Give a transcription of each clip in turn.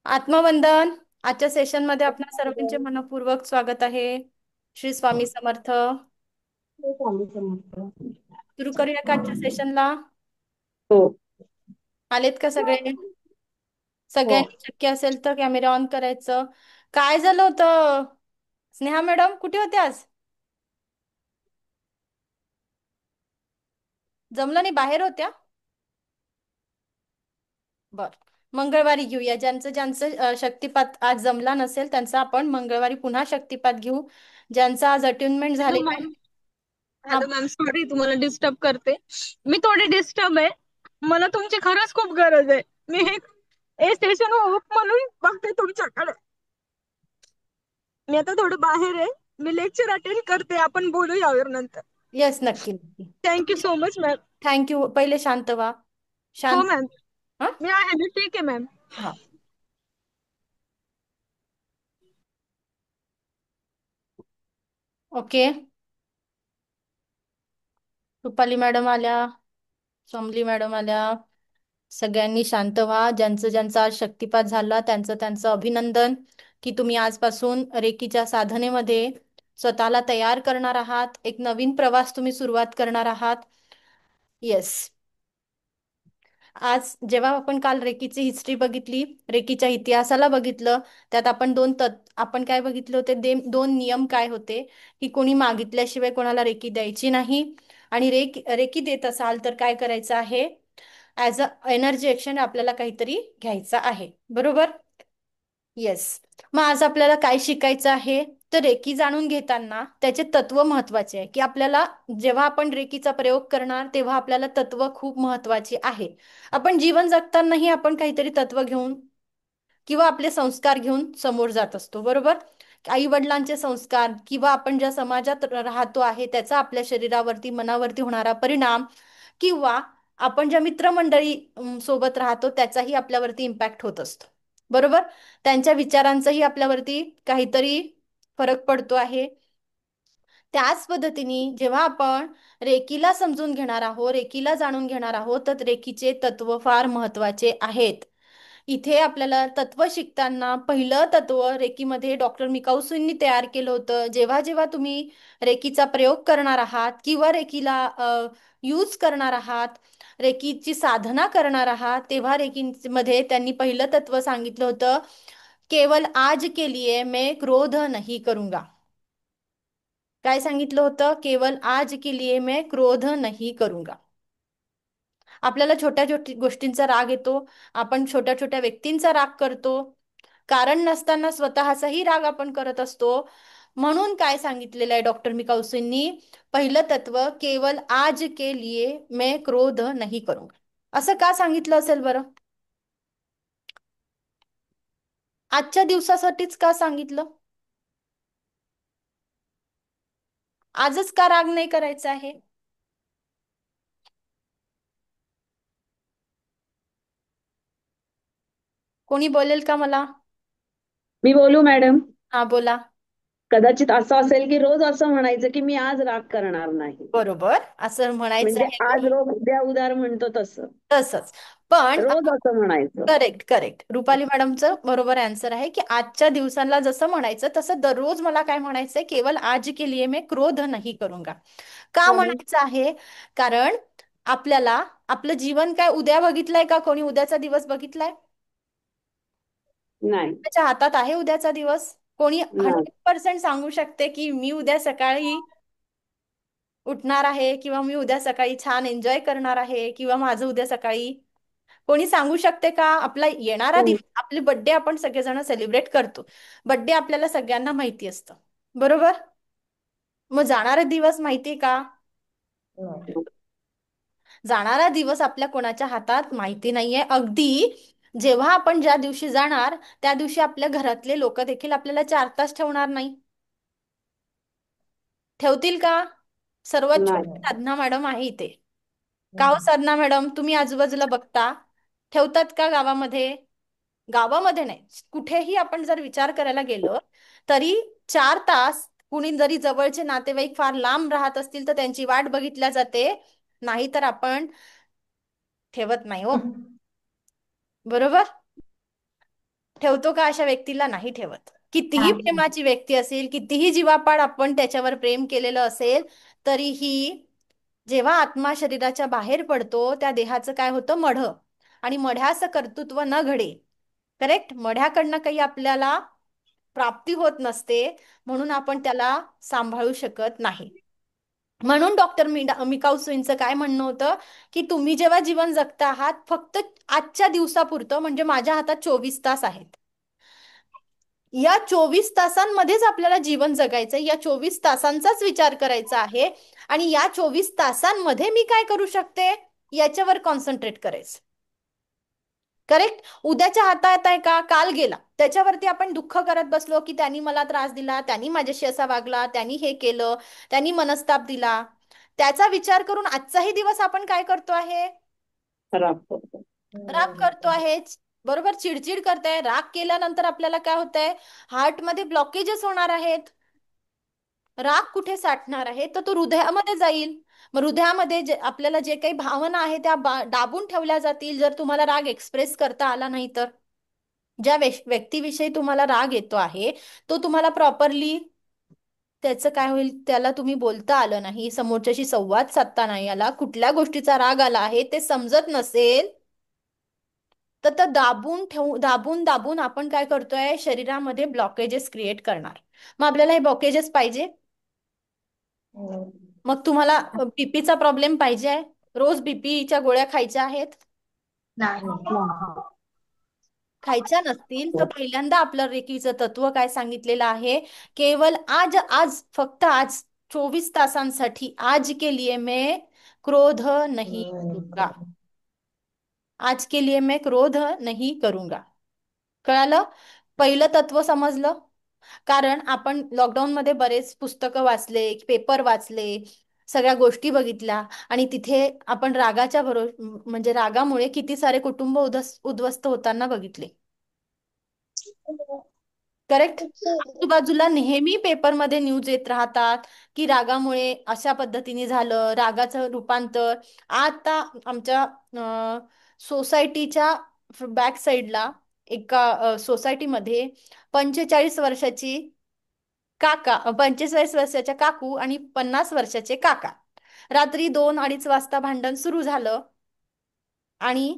आत्मवंदन. आजच्या सेशनमध्ये आपणा सर्वांचे मनपूर्वक स्वागत आहे. श्री स्वामी समर्थ. सुरू करूया का आजच्या सेशनला? हो. आलेत का सगळे? हो. सगळ्यांनी शक्य असेल तर कॅमेरा ऑन करायचं. काय झालं होतं? स्नेहा मॅडम कुठे होते आज? जमलं नाही, बाहेर होत्या? बर, मंगळवारी घेऊया. ज्यांचं ज्यांचं शक्तिपात आज जमला नसेल त्यांचा आपण मंगळवारी पुन्हा शक्तिपात घेऊ. ज्यांचा आज अटेनमेंट हॅलो झालेला मॅम. हा. हॅलो मॅम, सॉरी तुम्हाला डिस्टर्ब करते. मी थोडी डिस्टर्ब आहे. मला तुमची खरंच खूप गरज आहे. मी हे स्टेशन होप म्हणून बघते तुमच्याकडे. मी आता थोडं बाहेर आहे. मी लेक्चर अटेंड करते. आपण बोलू यावर नंतर. येस, नक्की नक्की. Thank you so much ma'am. Thank you. पहिले शांत व्हा. हो शांत. मॅम. हा. मी आहे ना, ठीक आहे मॅम. हा. ओके. रुपाली मॅडम आल्या. सोमली मॅडम आल्या. सगळ्यांनी शांत व्हा. ज्यांचं ज्यांचा आज शक्तिपात झाला त्यांचं त्यांचं अभिनंदन, की तुम्ही आजपासून रेकीच्या साधनेमध्ये स्वतःला तयार करणार आहात. एक नवीन प्रवास तुम्ही सुरुवात करणार आहात. येस. आज जेव्हा आपण काल रेकीची हिस्ट्री बघितली, रेकीच्या इतिहासाला बघितलं, त्यात आपण आपण काय बघितले होते? दोन नियम काय होते? की कोणी मागितल्याशिवाय कोणाला रेकी द्यायची नाही, आणि रेकी देत असाल तर काय करायचं आहे? ॲज अ एनर्जी एक्सचेंज आपल्याला काहीतरी घ्यायचं आहे, बरोबर? येस. मग आज आपल्याला काय शिकायचं आहे? तर रेकी जाणून घेताना त्याचे तत्व महत्वाचे आहे, की आपल्याला जेव्हा आपण रेकीचा प्रयोग करणार तेव्हा आपल्याला तत्व खूप महत्वाची आहे. आपण जीवन जगतानाही आपण काहीतरी तत्व घेऊन किंवा आपले संस्कार घेऊन समोर जात असतो, बरोबर? आई वडिलांचे संस्कार किंवा आपण ज्या समाजात राहतो आहे त्याचा आपल्या शरीरावरती, मनावरती होणारा परिणाम, किंवा आपण ज्या मित्रमंडळी सोबत राहतो त्याचाही आपल्यावरती इम्पॅक्ट होत असतो, बरोबर? त्यांच्या विचारांचाही आपल्यावरती काहीतरी फरक पडतो आहे. त्याच पद्धतीने जेव्हा आपण रेकीला समजून घेणार आहोत, रेकीला जाणून घेणार आहोत, तर रेकीचे तत्व फार महत्वाचे आहेत. इथे आपल्याला तत्व शिकताना पहिलं तत्व रेकीमध्ये डॉक्टर मिकाऊसूंनी तयार केलं होतं. जेव्हा जेव्हा तुम्ही रेकीचा प्रयोग करणार आहात किंवा रेकीला यूज करणार आहात, रेकीची साधना करणार आहात, तेव्हा रेकीमध्ये त्यांनी पहिलं तत्व सांगितलं होतं, केवल आज के लिए मैं क्रोध नहीं करूंगा. काय सांगितलं होतं? केवल आज के लिए मैं क्रोध नहीं करूंगा. आपल्याला छोट्या छोट्या गोष्टींचा राग येतो. आपण छोट्या छोट्या व्यक्तींचा राग करतो. कारण नसताना स्वतःचाही राग आपण करत असतो. म्हणून काय सांगितलेलं आहे डॉक्टर मिकाउसींनी? पहिलं तत्व, केवल आज के लिए मैं क्रोध नहीं करूंगा. असं का सांगितलं असेल बरं? आजच्या दिवसासाठीच का सांगितलं? आजच का राग नाही करायचा आहे? कोणी बोलेल का मला? मी बोलू मॅडम? हा, बोला. कदाचित असं असेल की रोज असं म्हणायचं की मी आज राग करणार नाही. बरोबर, असं म्हणायचं म्हणजे आहे आज की रोग उद्या उदार म्हणतो तसं. तसंच. पण रोज असं म्हणायचं. करेक्ट करेक्ट, रुपाली मॅडमचं बरोबर आन्सर आहे, की आजच्या दिवसाला जसं म्हणायचं तसं दररोज मला काय म्हणायचंय? केवल आज के लिए मैं क्रोध नहीं करूंगा. का म्हणायचं आहे? कारण आपल्याला आपलं जीवन काय उद्या बघितलंय का? कोणी उद्याचा दिवस बघितलाय? नाही. त्याच्या हातात आहे उद्याचा दिवस? कोणी नाही. 100% सांगू शकते की मी उद्या सकाळी उठणार आहे, किंवा मी उद्या सकाळी छान एन्जॉय करणार आहे, किंवा माझं उद्या सकाळी कोणी सांगू शकते का? आपला येणारा हम्म. दिवस, आपले बर्थडे आपण सगळेजण सेलिब्रेट करतो. बर्थडे आपल्याला सगळ्यांना माहिती असतं, बरोबर? मग जाणारा दिवस माहिती का? जाणारा दिवस आपल्या कोणाच्या हातात माहिती नाहीये. अगदी जेव्हा आपण ज्या दिवशी जाणार त्या दिवशी आपल्या घरातले लोक देखील आपल्याला 4 तास ठेवणार नाही. ठेवतील का? सर्वात छोटी नाही. साधना मॅडम आहे इथे. का हो साधना मॅडम, तुम्ही आजूबाजूला बघता, ठेवतात का गावामध्ये? गावामध्ये नाही, कुठेही आपण जर विचार करायला गेलो तरी 4 तास कुणी जरी जवळचे नातेवाईक फार लांब राहत असतील तर त्यांची वाट बघितल्या जाते, नाही तर आपण ठेवत नाही हो, बरोबर? ठेवतो का अशा व्यक्तीला? नाही ठेवत. कितीही नाही. प्रेमाची व्यक्ती असेल, कितीही जीवापाड आपण त्याच्यावर प्रेम केलेलं असेल, तरीही जेव्हा आत्मा शरीराच्या बाहेर पडतो त्या देहाचं काय होतं? मढ. आणि मढ्याचं कर्तृत्व न घडे. करेक्ट? मढ्याकडनं काही आपल्याला प्राप्ती होत नसते, म्हणून आपण त्याला सांभाळू शकत नाही. म्हणून डॉक्टर मिकाऊ सुईंचं काय म्हणणं होतं, की तुम्ही जेव्हा जीवन जगता आहात, फक्त आजच्या दिवसापुरतं, म्हणजे माझ्या हातात 24 तास आहेत. या 24 तासांमध्येच आपल्याला जीवन जगायचं, या 24 तासांचाच विचार करायचा आहे. आणि या 24 तासांमध्ये मी काय करू शकते, याच्यावर कॉन्सन्ट्रेट करायचं. करेक्ट? उद्याच्या हातात आहे का? काल गेला, त्याच्यावरती आपण दुःख करत बसलो, की त्यांनी मला त्रास दिला, त्यांनी माझ्याशी असा वागला, त्यांनी हे केलं, त्यांनी मनस्ताप दिला, त्याचा विचार करून आजचाही दिवस आपण काय करतो आहे? खराब करतो. राग करतो आहे. बरोबर, चिडचिड करताय. राग केल्यानंतर आपल्याला काय होतंय? हार्टमध्ये ब्लॉकेजेस होणार आहेत. राग कुठे साठणार आहे? तर तो हृदयामध्ये जाईल. मग हृदयामध्ये आपल्याला जे काही भावना आहे त्या दाबून ठेवल्या जातील, जर तुम्हाला राग एक्सप्रेस करता आला नाही तर. ज्या व्यक्तीविषयी तुम्हाला राग येतो आहे, तो तुम्हाला प्रॉपरली त्याचं काय होईल, त्याला तुम्ही बोलता आलं नाही, समोरच्याशी संवाद साधता नाही आला, कुठल्या गोष्टीचा राग आला आहे ते समजत नसेल, तर दाबून ठेवू, दाबून दाबून आपण काय करतोय, शरीरामध्ये ब्लॉकेजेस क्रिएट करणार. मग आपल्याला हे ब्लॉकेजेस पाहिजे? मग तुम्हाला बीपीचा प्रॉब्लेम पाहिजे आहे? रोज बीपीच्या गोळ्या खायच्या आहेत? नाही. खायच्या नसतील तर पहिल्यांदा आपलं रेकीचं तत्व काय सांगितलेलं आहे? केवळ आज, आज, फक्त आज, 24 तासांसाठी, आज के लिए मैं क्रोध नहीं करूंगा. आज के लिए मैं क्रोध नहीं करूंगा. कळालं? पहिलं तत्व समजलं? कारण आपण लॉकडाऊन मध्ये बरेच पुस्तकं वाचले, पेपर वाचले, सगळ्या गोष्टी बघितल्या, आणि तिथे आपण रागाच्या म्हणजे रागामुळे किती सारे कुटुंब उद्ध्वस्त होताना बघितले. करेक्ट? आजूबाजूला नेहमी पेपरमध्ये न्यूज येत राहतात, की रागामुळे अशा पद्धतीने झालं, रागाचं रूपांतर. आता आमच्या सोसायटीच्या बॅक साईडला एका सोसायटीमध्ये 45 वर्षाची काका, 45 वर्षाच्या काकू आणि 50 वर्षाचे काका, रात्री 2-2:30 वाजता भांडण सुरू झालं, आणि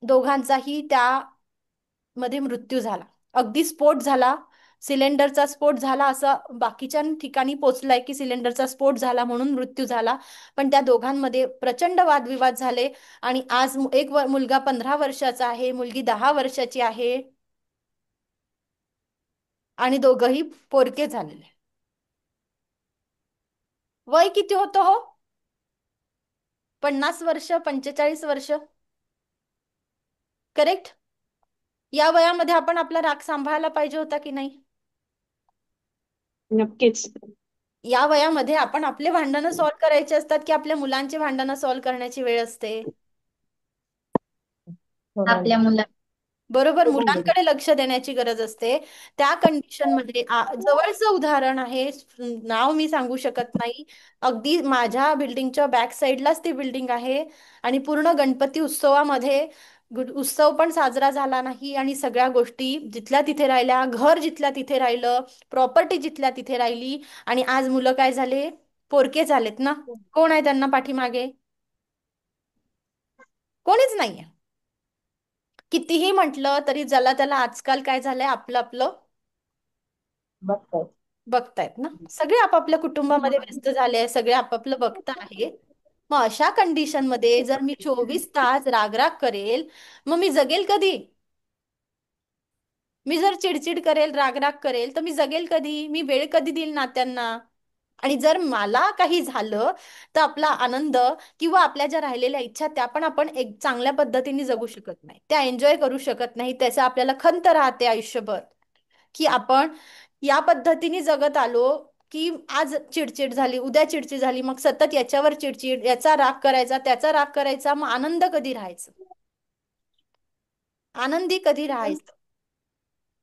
दोघांचाही त्यामध्ये मृत्यू झाला. अगदी स्फोट झाला, सिलेंडरचा स्फोट झाला, असं बाकीच्या ठिकाणी पोचलाय की सिलेंडरचा स्फोट झाला म्हणून मृत्यू झाला. पण त्या दोघांमध्ये प्रचंड वादविवाद झाले. आणि आज एक मुलगा 15 वर्षाचा आहे, मुलगी 10 वर्षाची आहे, आणि दोघंही पोरके झालेले. वय किती होतं हो? 50 वर्ष, 45 वर्ष. करेक्ट? या वयामध्ये आपण आपला राग सांभाळायला पाहिजे होता की नाही? नक्कीच. या वयामध्ये आपण आपले भांडणं सॉल्व्ह करायचे असतात, की आपल्या मुलांची भांडणं सॉल्व्ह करण्याची वेळ असते? आपल्या मुला बरोबर, मुलांकडे लक्ष देण्याची गरज असते. त्या कंडिशनमध्ये जवळचं उदाहरण आहे, नाव मी सांगू शकत नाही. अगदी माझ्या बिल्डिंगच्या बॅक साईडलाच ती बिल्डिंग आहे, आणि पूर्ण गणपती उत्सवामध्ये उत्सव पण साजरा झाला नाही, आणि सगळ्या गोष्टी जिथल्या तिथे राहिल्या, घर जिथल्या तिथे राहिलं, प्रॉपर्टी जिथल्या तिथे राहिली, आणि आज मुलं काय झाले? पोरके झालेत ना. कोण आहे त्यांना पाठीमागे? कोणीच नाहीये. कितीही म्हटलं तरी ज्याला त्याला आजकाल काय झालंय, आपलं आपलं बघतात. बघतायत ना. सगळे आपापल्या कुटुंबामध्ये व्यस्त झाले आहे, सगळे आपापलं बघत आहे. मग अशा कंडिशन मध्ये जर मी 24 तास रागराग करेल, मग मी जगेल कधी? मी जर चिडचिड करेल, रागराग करेल, तर मी जगेल कधी? मी वेळ कधी देईल नात्यांना? आणि जर मला काही झालं, तर आपला आनंद किंवा आपल्या ज्या राहिलेल्या इच्छा त्या पण आपण एक चांगल्या पद्धतीने जगू शकत नाही, त्या एन्जॉय करू शकत नाही. त्याचा आपल्याला खंत राहते आयुष्यभर, की आपण या पद्धतीने जगत आलो, की आज चिडचिड झाली, उद्या चिडचिड झाली, मग सतत याच्यावर चिडचिड, याचा राग करायचा, त्याचा राग करायचा, मग आनंद कधी राहायचं? आनंदी कधी राहायचं?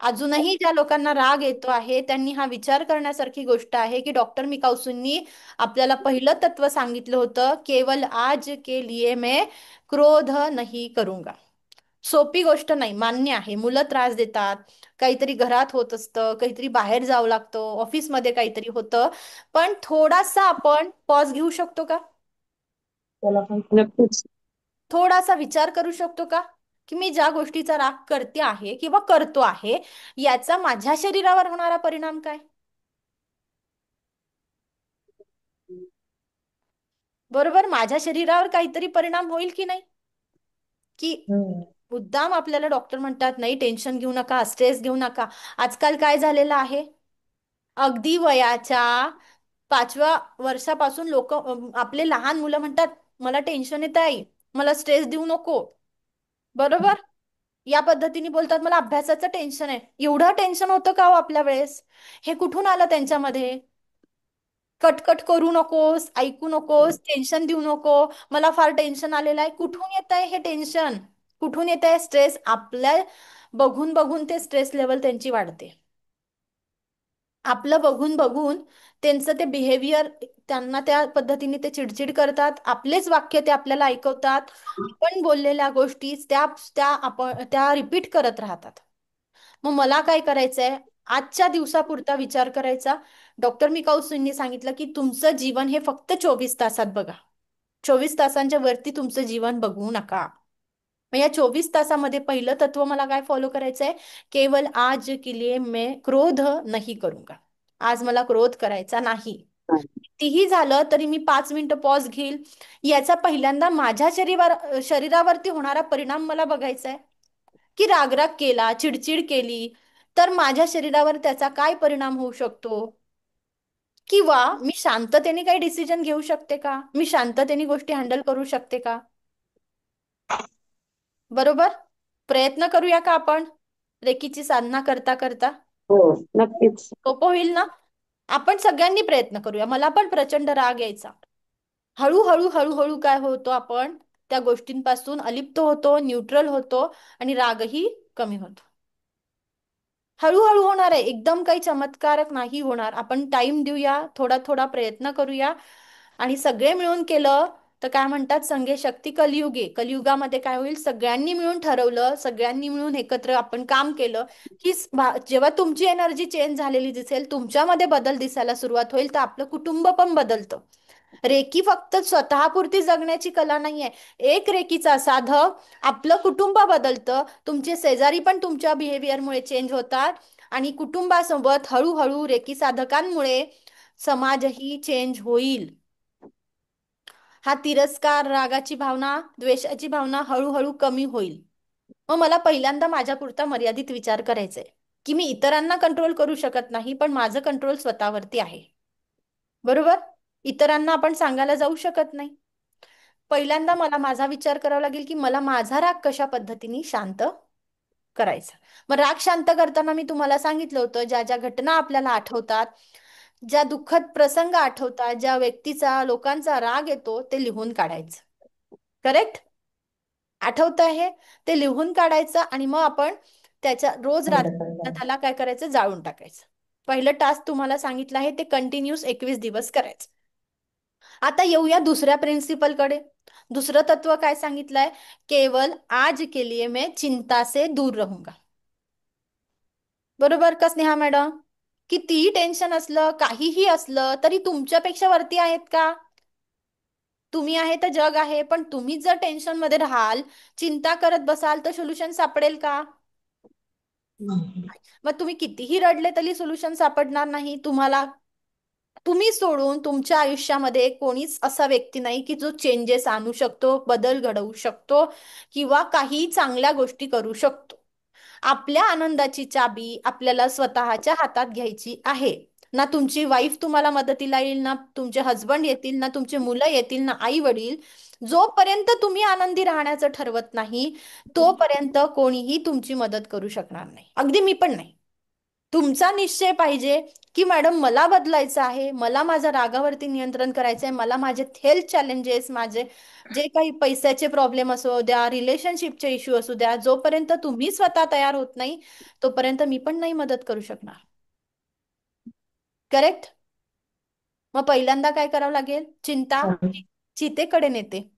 अजूनही ज्या लोकांना राग येतो आहे त्यांनी हा विचार करण्यासारखी गोष्ट आहे, की डॉक्टर मिकाउसूंनी आपल्याला पहिलं तत्व सांगितलं होतं, केवल आज के लिए मैं क्रोध नहीं करूंगा. सोपी गोष्ट नाही, मान्य आहे. मुलं त्रास देतात, काहीतरी घरात होत असतं, काहीतरी बाहेर जावं लागतं, ऑफिसमध्ये काहीतरी होतं. पण थोडासा आपण पॉज घेऊ शकतो का? नक्कीच. थोडासा विचार करू शकतो का, की मी ज्या गोष्टीचा राग करते आहे किंवा करतो आहे, याचा माझ्या शरीरावर होणारा परिणाम काय? बरोबर, माझ्या शरीरावर काहीतरी परिणाम होईल की नाही? की हम्म. मुद्दाम आपल्याला डॉक्टर म्हणतात नाही टेन्शन घेऊ नका, स्ट्रेस घेऊ नका. आजकाल काय झालेलं आहे, अगदी वयाच्या 5व्या वर्षापासून लोक, आपले लहान मुलं म्हणतात मला टेन्शन येत आहे, मला स्ट्रेस देऊ नको. बरोबर, या पद्धतीने बोलतात मला अभ्यासाचं टेन्शन आहे. एवढं टेन्शन होतं का हो आपल्या वेळेस? हे कुठून आलं त्यांच्यामध्ये? कटकट करू नकोस, ऐकू नकोस, टेन्शन देऊ नको, मला फार टेन्शन आलेलं आहे. कुठून येत आहे हे टेन्शन? कुठून येत आहे स्ट्रेस? आपल्या बघून बघून ते स्ट्रेस लेवल त्यांची वाढते. आपलं बघून बघून त्यांचं ते बिहेवियर, त्यांना त्या पद्धतीने ते चिडचिड करतात, आपलेच वाक्य ते आपल्याला ऐकवतात, आपण बोललेल्या गोष्टी त्या रिपीट करत राहतात. मग मला काय करायचंय, आजच्या दिवसापुरता विचार करायचा. डॉक्टर मिकाऊजींनी सांगितलं की तुमचं जीवन हे फक्त 24 तासात बघा, 24 तासांच्या वरती तुमचं जीवन बघू नका. मग या 24 तासामध्ये पहिलं तत्व मला काय फॉलो करायचंय, केवल आज के लिए मैं क्रोध नहीं करूंगा. आज मला क्रोध करायचा नाही. कितीही झालं तरी मी 5 मिनिटं पॉज घेईल. याचा पहिल्यांदा माझ्या शरीरावरती होणारा परिणाम मला बघायचा आहे. की रागराग केला, चिडचिड केली, तर माझ्या शरीरावर त्याचा काय परिणाम होऊ शकतो? किंवा मी शांततेने काही डिसिजन घेऊ शकते का? मी शांततेने गोष्टी हँडल करू शकते का? बरोबर, प्रयत्न करूया का आपण रेकीची साधना करता करता? हो, नक्कीच. सोपं होईल ना? आपण सगळ्यांनी प्रयत्न करूया. मला पण प्रचंड राग यायचा. हळूहळू हळूहळू काय होतो, आपण त्या गोष्टींपासून अलिप्त होतो, न्यूट्रल होतो, आणि रागही कमी होतो. हळूहळू होणार आहे, एकदम काही चमत्कारक नाही होणार. आपण टाइम देऊया, थोडा थोडा प्रयत्न करूया, आणि सगळे मिळून केलं तर काय म्हणतात, संघे शक्ती कलियुगे. कलियुगामध्ये काय होईल, सगळ्यांनी मिळून ठरवलं, सगळ्यांनी मिळून एकत्र आपण काम केलं की जेव्हा तुमची एनर्जी चेंज झालेली दिसेल, तुमच्यामध्ये बदल दिसायला सुरुवात होईल, तर आपलं कुटुंब पण बदलतं. रेकी फक्त स्वतःपुरती जगण्याची कला नाहीये. एक रेकीचा साधक आपलं कुटुंब बदलतं, तुमचे शेजारी पण तुमच्या बिहेवियरमुळे चेंज होतात, आणि कुटुंबासोबत हळूहळू रेकी साधकांमुळे समाजही चेंज होईल. हा तिरस्कार, रागाची भावना, द्वेषाची भावना हळूहळू कमी होईल. मग मला पहिल्यांदा माझ्यापुरता मर्यादित विचार करायचा आहे, की मी इतरांना कंट्रोल करू शकत नाही, पण माझं कंट्रोल स्वतःवरती आहे. बरोबर, इतरांना आपण सांगायला जाऊ शकत नाही. पहिल्यांदा मला माझा विचार करावा लागेल की मला माझा राग कशा पद्धतीने शांत करायचा. मग राग शांत करताना मी तुम्हाला सांगितलं होतं, ज्या ज्या घटना आपल्याला आठवतात, ज्या दुःखद प्रसंग आठवतात, ज्या व्यक्तीचा, लोकांचा राग येतो, ते लिहून काढायचं. करेक्ट? आठवत आहे, ते लिहून काढायचं, आणि मग आपण त्याच्या रोज रात्री त्याला काय करायचं, जाळून टाकायचं. पहिलं टास्क तुम्हाला सांगितलं आहे, ते कंटिन्यूस 21 दिवस करायचं. आता येऊया दुसऱ्या प्रिन्सिपलकडे. दुसरं तत्व काय सांगितलंय, केवल आज के लिए मैं चिंता से दूर रहूंगा. बरोबर का स्नेहा मॅडम? कितीही टेन्शन असलं, काहीही असलं, तरी तुमच्यापेक्षा वरती आहेत का? तुम्ही आहे तर जग आहे. पण तुम्ही जर टेन्शन मध्ये राहाल, चिंता करत बसाल, तर सोल्युशन सापडेल का? मग तुम्ही कितीही रडले तरी सोल्युशन सापडणार नाही तुम्हाला. तुम्ही सोडून तुमच्या आयुष्यामध्ये कोणीच असा व्यक्ती नाही की जो चेंजेस आणू शकतो, बदल घडवू शकतो, किंवा काही चांगल्या गोष्टी करू शकतो. आपल्या आनंदाची चाबी आपल्याला स्वतःच्या हातात घ्यायची आहे. ना तुमची वाईफ तुम्हाला मदतीला येईल, ना तुमचे हस्बंड येतील, ना तुमचे मुलं येतील, ना आई वडील. जोपर्यंत तुम्ही आनंदी राहण्याचं ठरवत नाही, तोपर्यंत कोणीही तुमची मदत करू शकणार नाही, अगदी मी पण नाही. तुमचा निश्चय पाहिजे की मॅडम मला बदलायचं आहे, मला माझ्या रागावरती नियंत्रण करायचं आहे, मला माझे हेल्थ चॅलेंजेस, माझे जे काही पैशाचे प्रॉब्लेम असू द्या, रिलेशनशिपचे इश्यू असू द्या, जोपर्यंत तुम्ही स्वतः तयार होत नाही, तोपर्यंत मी पण नाही मदत करू शकणार. करेक्ट? मग पहिल्यांदा काय करावं लागेल, चिंता चितेकडे नेते.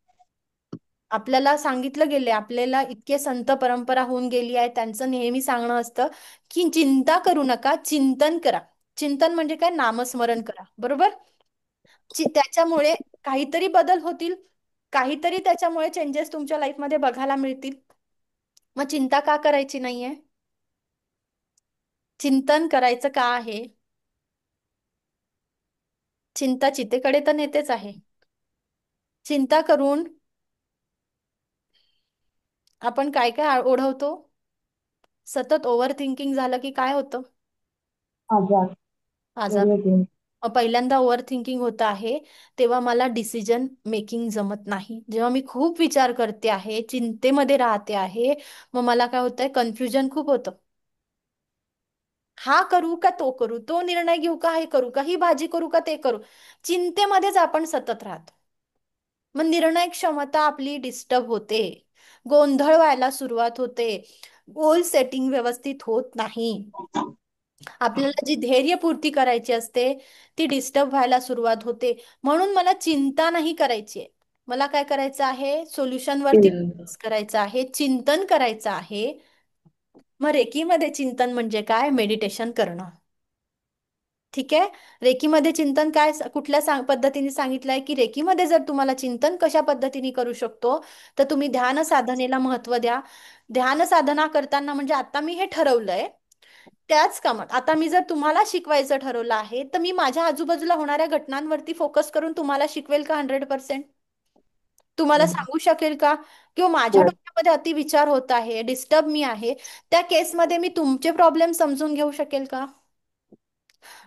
आपल्याला सांगितलं गेले, आपल्याला इतके संत परंपरा होऊन गेली आहे, त्यांचं नेहमी सांगणं असतं की चिंता करू नका, चिंतन करा. चिंतन म्हणजे काय? नामस्मरण करा, बरोबर? त्याच्यामुळे काहीतरी बदल होतील, काहीतरी त्याच्यामुळे चेंजेस तुमच्या लाईफमध्ये बघायला मिळतील. मग चिंता का करायची नाहीये? चिंतन करायचं का आहे? चिंता चितेकडे तर नेतेच आहे. चिंता करून आपण काय काय ओढवतो? सतत ओव्हर थिंकिंग झालं की काय होतं? आजार. आजार. Very good. पहिल्यांदा ओव्हर थिंकिंग होत आहे तेव्हा मला डिसिजन मेकिंग जमत नाही. जेव्हा मी खूप विचार करते आहे, चिंतेमध्ये राहते आहे, मग मला काय होतंय? कन्फ्युजन खूप होतं. हा करू का तो करू, तो निर्णय घेऊ का हे करू का, ही भाजी करू का ते करू. चिंतेमध्येच आपण सतत राहतो. मग निर्णय क्षमता आपली डिस्टर्ब होते, गोंधळ व्हायला सुरुवात होते, गोल सेटिंग व्यवस्थित होत नाही. आपल्याला जी ध्येयपूर्ती करायची असते ती डिस्टर्ब व्हायला सुरुवात होते. म्हणून मला चिंता नाही करायची आहे. मला काय करायचं आहे? सोल्युशन वरती focus करायचं आहे, चिंतन करायचं आहे. मग रेकीमध्ये चिंतन म्हणजे काय? मेडिटेशन करणं. ठीक आहे. रेकीमध्ये चिंतन काय, कुठल्या पद्धतीने सांगितलंय की रेकीमध्ये जर तुम्हाला चिंतन कशा पद्धतीने करू शकतो, तर तुम्ही ध्यान साधनेला महत्त्व द्या. ध्यान साधना करताना म्हणजे आता मी हे ठरवलंय, त्याच कामात आता मी जर तुम्हाला शिकवायचं ठरवलं आहे, तर मी माझ्या आजूबाजूला होणाऱ्या घटनांवरती फोकस करून तुम्हाला शिकवेल का 100%? तुम्हाला सांगू शकेल का? किंवा माझ्या हो. डोक्यामध्ये अतिविचार होत आहे, डिस्टर्ब मी आहे, त्या केसमध्ये मी तुमचे प्रॉब्लेम समजून घेऊ शकेल का?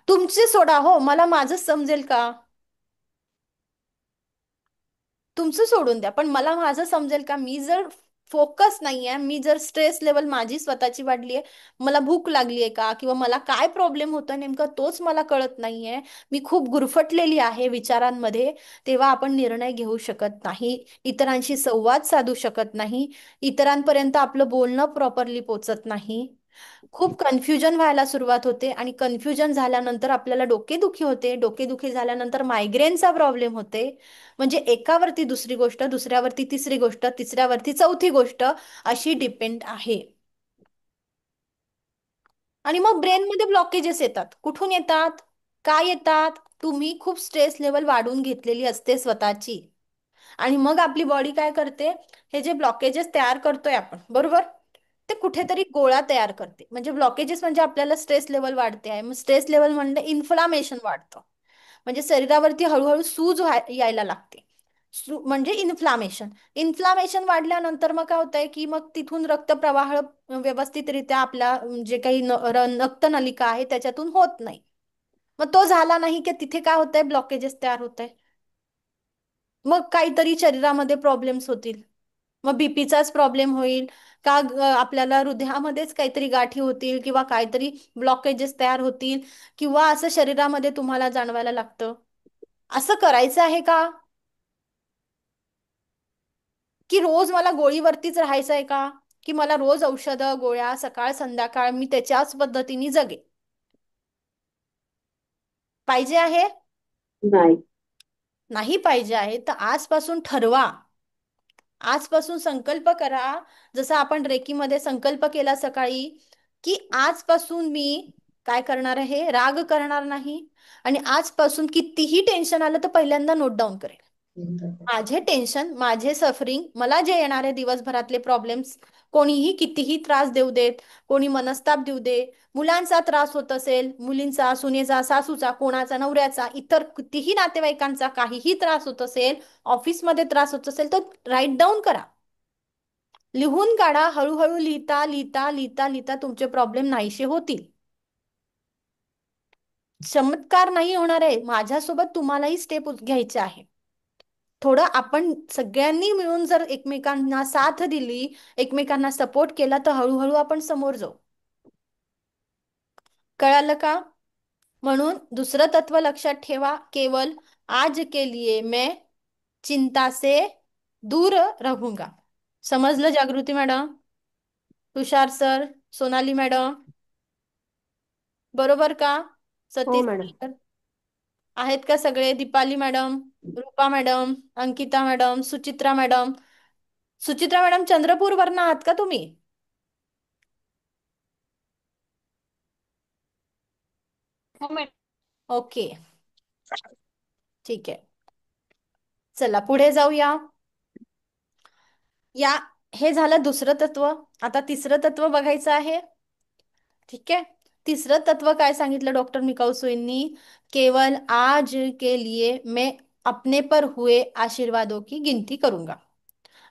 तुमचे सोडा हो, मला माझंच समजेल का? तुमचं सोडून द्या, पण मला माझं समजेल का? मी जर फोकस नाहीये, मी जर स्ट्रेस लेवल माझी स्वतःची वाढली आहे, मला भूक लागली आहे का, किंवा मला काय प्रॉब्लेम होतोय नेमका तोच मला कळत नाहीये, मी खूप गुरफटलेली आहे विचारांमध्ये, तेव्हा आपण निर्णय घेऊ शकत नाही, इतरांशी संवाद साधू शकत नाही, इतरांपर्यंत आपलं बोलणं प्रॉपरली पोचत नाही. खूप कन्फ्युजन व्हायला सुरुवात होते आणि कन्फ्युजन झाल्यानंतर आपल्याला डोकेदुखी होते, डोकेदुखी झाल्यानंतर मायग्रेनचा प्रॉब्लेम होते. म्हणजे एकावरती दुसरी गोष्ट, दुसऱ्यावरती तिसरी गोष्ट, तिसऱ्यावरती चौथी गोष्ट अशी डिपेंड आहे. आणि मग ब्रेनमध्ये ब्लॉकेजेस येतात. कुठून येतात? काय येतात? तुम्ही खूप स्ट्रेस लेवल वाढवून घेतलेली असते स्वतःची. आणि मग आपली बॉडी काय करते? हे जे ब्लॉकेजेस तयार करतोय आपण, बरोबर, ते कुठेतरी गोळा तयार करते. म्हणजे ब्लॉकेजेस म्हणजे आपल्याला स्ट्रेस लेवल वाढते आहे, मग स्ट्रेस लेवल म्हणजे इन्फ्लामेशन वाढतं. म्हणजे शरीरावरती हळूहळू सूज यायला लागते. म्हणजे इन्फ्लामेशन. इन्फ्लामेशन वाढल्यानंतर मग काय होतंय की मग तिथून रक्तप्रवाह व्यवस्थितरित्या आपल्या जे काही रक्तनलिका आहे त्याच्यातून होत नाही. मग तो झाला नाही की तिथे काय होतंय? ब्लॉकेजेस तयार होत आहे. मग काहीतरी शरीरामध्ये प्रॉब्लेम्स होतील. मग बीपीचाच प्रॉब्लेम होईल का? आपल्याला हृदयामध्येच काहीतरी गाठी होतील किंवा काहीतरी ब्लॉकेजेस तयार होतील, किंवा असं शरीरामध्ये तुम्हाला जाणवायला लागतं. असं करायचं आहे का? की रोज मला गोळीवरतीच राहायचं आहे का? की मला रोज औषधं गोळ्या सकाळ संध्याकाळ मी त्याच्याच पद्धतीने जगे पाहिजे आहे? नाही. नाही पाहिजे आहे तर आजपासून ठरवा. आजपासून संकल्प करा. जसं आपण रेकीमध्ये संकल्प केला सकाळी, की आजपासून मी काय करणार आहे? राग करणार नाही. आणि आजपासून कितीही टेन्शन आलं तर पहिल्यांदा नोट डाऊन करेल. माझे टेन्शन, माझे सफरिंग, मला जे येणारे दिवसभरातले प्रॉब्लेम्स, कोणीही कितीही त्रास देऊ देत, कोणी मनस्ताप देऊ दे, मुलांचा त्रास होत असेल, मुलींचा, सुनेचा, सासूचा, कोणाचा, नवऱ्याचा, इतर कितीही नातेवाईकांचा काहीही त्रास होत असेल, ऑफिसमध्ये त्रास होत असेल, तर राईट डाऊन करा. लिहून काढा. हळूहळू लिहिता लिहिता लिहिता लिहिता तुमचे प्रॉब्लेम नाहीसे होतील. चमत्कार नाही होणार आहे. माझ्यासोबत तुम्हालाही स्टेप घ्यायचे आहे. थोडं आपण सगळ्यांनी मिळून जर एकमेकांना साथ दिली, एकमेकांना सपोर्ट केला, तर हळूहळू आपण समोर जाऊ. कळालं का? म्हणून दुसरं तत्व लक्षात ठेवा, केवल आज के लिए मैं चिंता से दूर रहूंगा. समजलं Jagruti madam, Tushar sir, Sonali madam? बरोबर का? हो सतीश मॅडम. सर आहेत का सगळे? Deepali madam, Rupa madam, Ankita madam, Suchitra madam, Suchitra madam, Chandrapur वरनं आहात का तुम्ही? हो मॅडम. ओके, ठीक आहे. चला पुढे जाऊया. या हे झालं दुसरं तत्व. आता तिसरं तत्व बघायचं आहे. ठीक है। तीसरं तत्व काय सांगितलं डॉक्टर मिकाऊ सुईंनी? केवल आज के लिए मैं अपने पर हुए आशीर्वादों की गिनती करूंगा.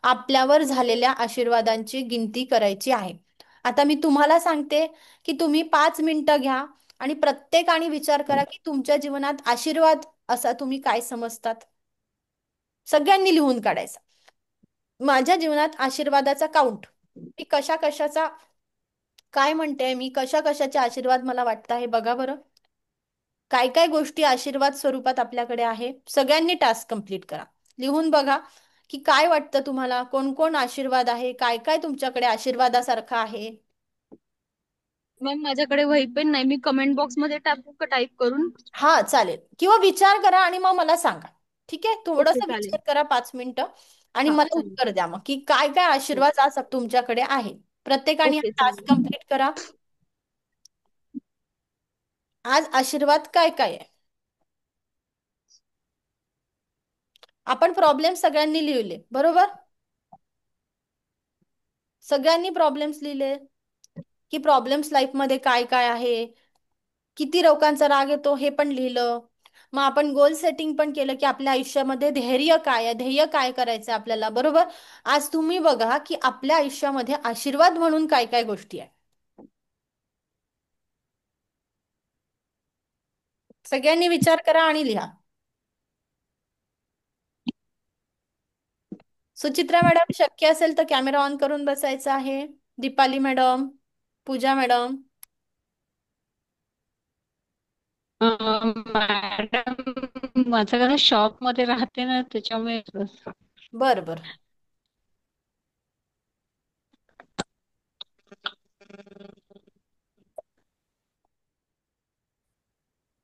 आपल्यावर झालेल्या आशीर्वादांची गिनती करायची आहे. आता मी तुम्हाला सांगते की तुम्ही 5 मिनिटं घ्या आणि प्रत्येकाने विचार करा की तुमच्या जीवनात आशीर्वाद असा तुम्ही काय समजतात. सगळ्यांनी लिहून काढायचा. माझ्या जीवनात आशीर्वादाचा काउंट, मी कशा कशाचा, काय म्हणते, मी कशा कशाचे आशीर्वाद मला वाटतं आहे बघा बरं. काय काय गोष्टी आशीर्वाद स्वरूपात आपल्याकडे आहे. सगळ्यांनी टास्क कंप्लीट करा. लिहून बघा की काय वाटतं तुम्हाला, कोण कोण आशीर्वाद आहे, काय काय तुमच्याकडे आशीर्वादासारखं आहे. मॅम माझ्याकडे वही पेन नाही, मी कमेंट बॉक्स मध्ये टाकू का टाईप करून? हा चालेल, किंवा विचार करा आणि मग मला सांगा. ठीक आहे, ओके थोडंसं चालेल. विचार करा 5 मिनिटं आणि हा मला चालेल. उत्तर द्या मग की काय काय आशीर्वाद आज तुमच्याकडे आहे. प्रत्येकाने ओके टास्क चालेल. कंप्लीट करा. आज आशीर्वाद काय काय आहे. आपण प्रॉब्लेम सगळ्यांनी लिहिले बरोबर. सगळ्यांनी प्रॉब्लेम्स लिहिले की प्रॉब्लेम्स लाईफमध्ये काय काय आहे, किती लोकांचा राग येतो हे पण लिहिलं. मग आपण गोल सेटिंग पण केलं की आपल्या आयुष्यामध्ये धैर्य काय आहे, ध्येय काय करायचं आपल्याला बरोबर. आज तुम्ही बघा की आपल्या आयुष्यामध्ये आशीर्वाद म्हणून काय काय गोष्टी आहे. सगळ्यांनी विचार करा आणि लिहा. सुचित्रा मॅडम, शक्य असेल तर कॅमेरा ऑन करून बसायचा आहे. दीपाली मॅडम, पूजा मॅडम. मॅडम माझं कसं शॉप मध्ये राहते ना त्याच्यामुळे बरं बरं.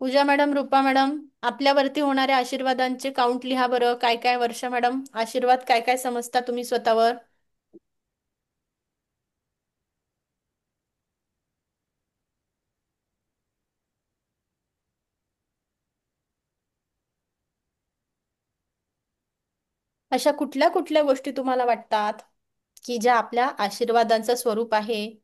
पूजा मॅडम, रूपा मॅडम, आपल्यावरती होणाऱ्या आशीर्वादांचे काउंट लिहा बरं. काय काय, वर्षा मॅडम, आशीर्वाद काय काय समजता तुम्ही स्वतःवर. अशा कुठल्या कुठल्या गोष्टी तुम्हाला वाटतात की ज्या आपल्या आशीर्वादांचं स्वरूप आहे.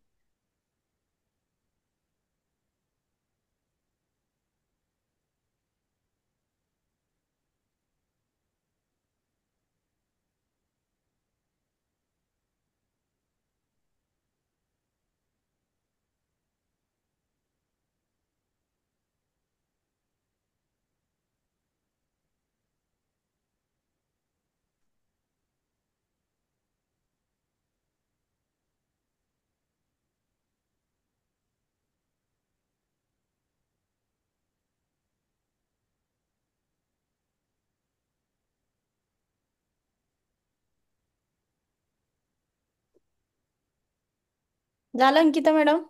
झालं अंकिता मॅडम?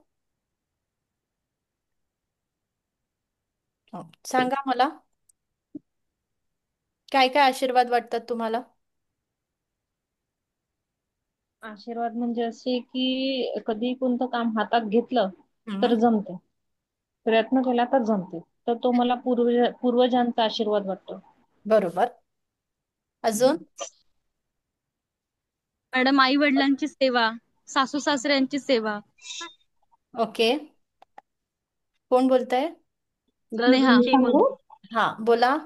हो, सांगा मला काय काय आशीर्वाद वाटतात तुम्हाला. आशीर्वाद म्हणजे असे की कधी कोणतं काम हातात घेतलं तर हम्म. जमते, प्रयत्न केला तर जमते, तर तो मला पूर्वजांचा आशीर्वाद वाटतो. बरोबर. अजून? मॅडम आई वडिलांची सेवा, सासू सासऱ्यांची सेवा. ओके. कोण बोलतंय? नेहा. मी सांगू? हा बोला.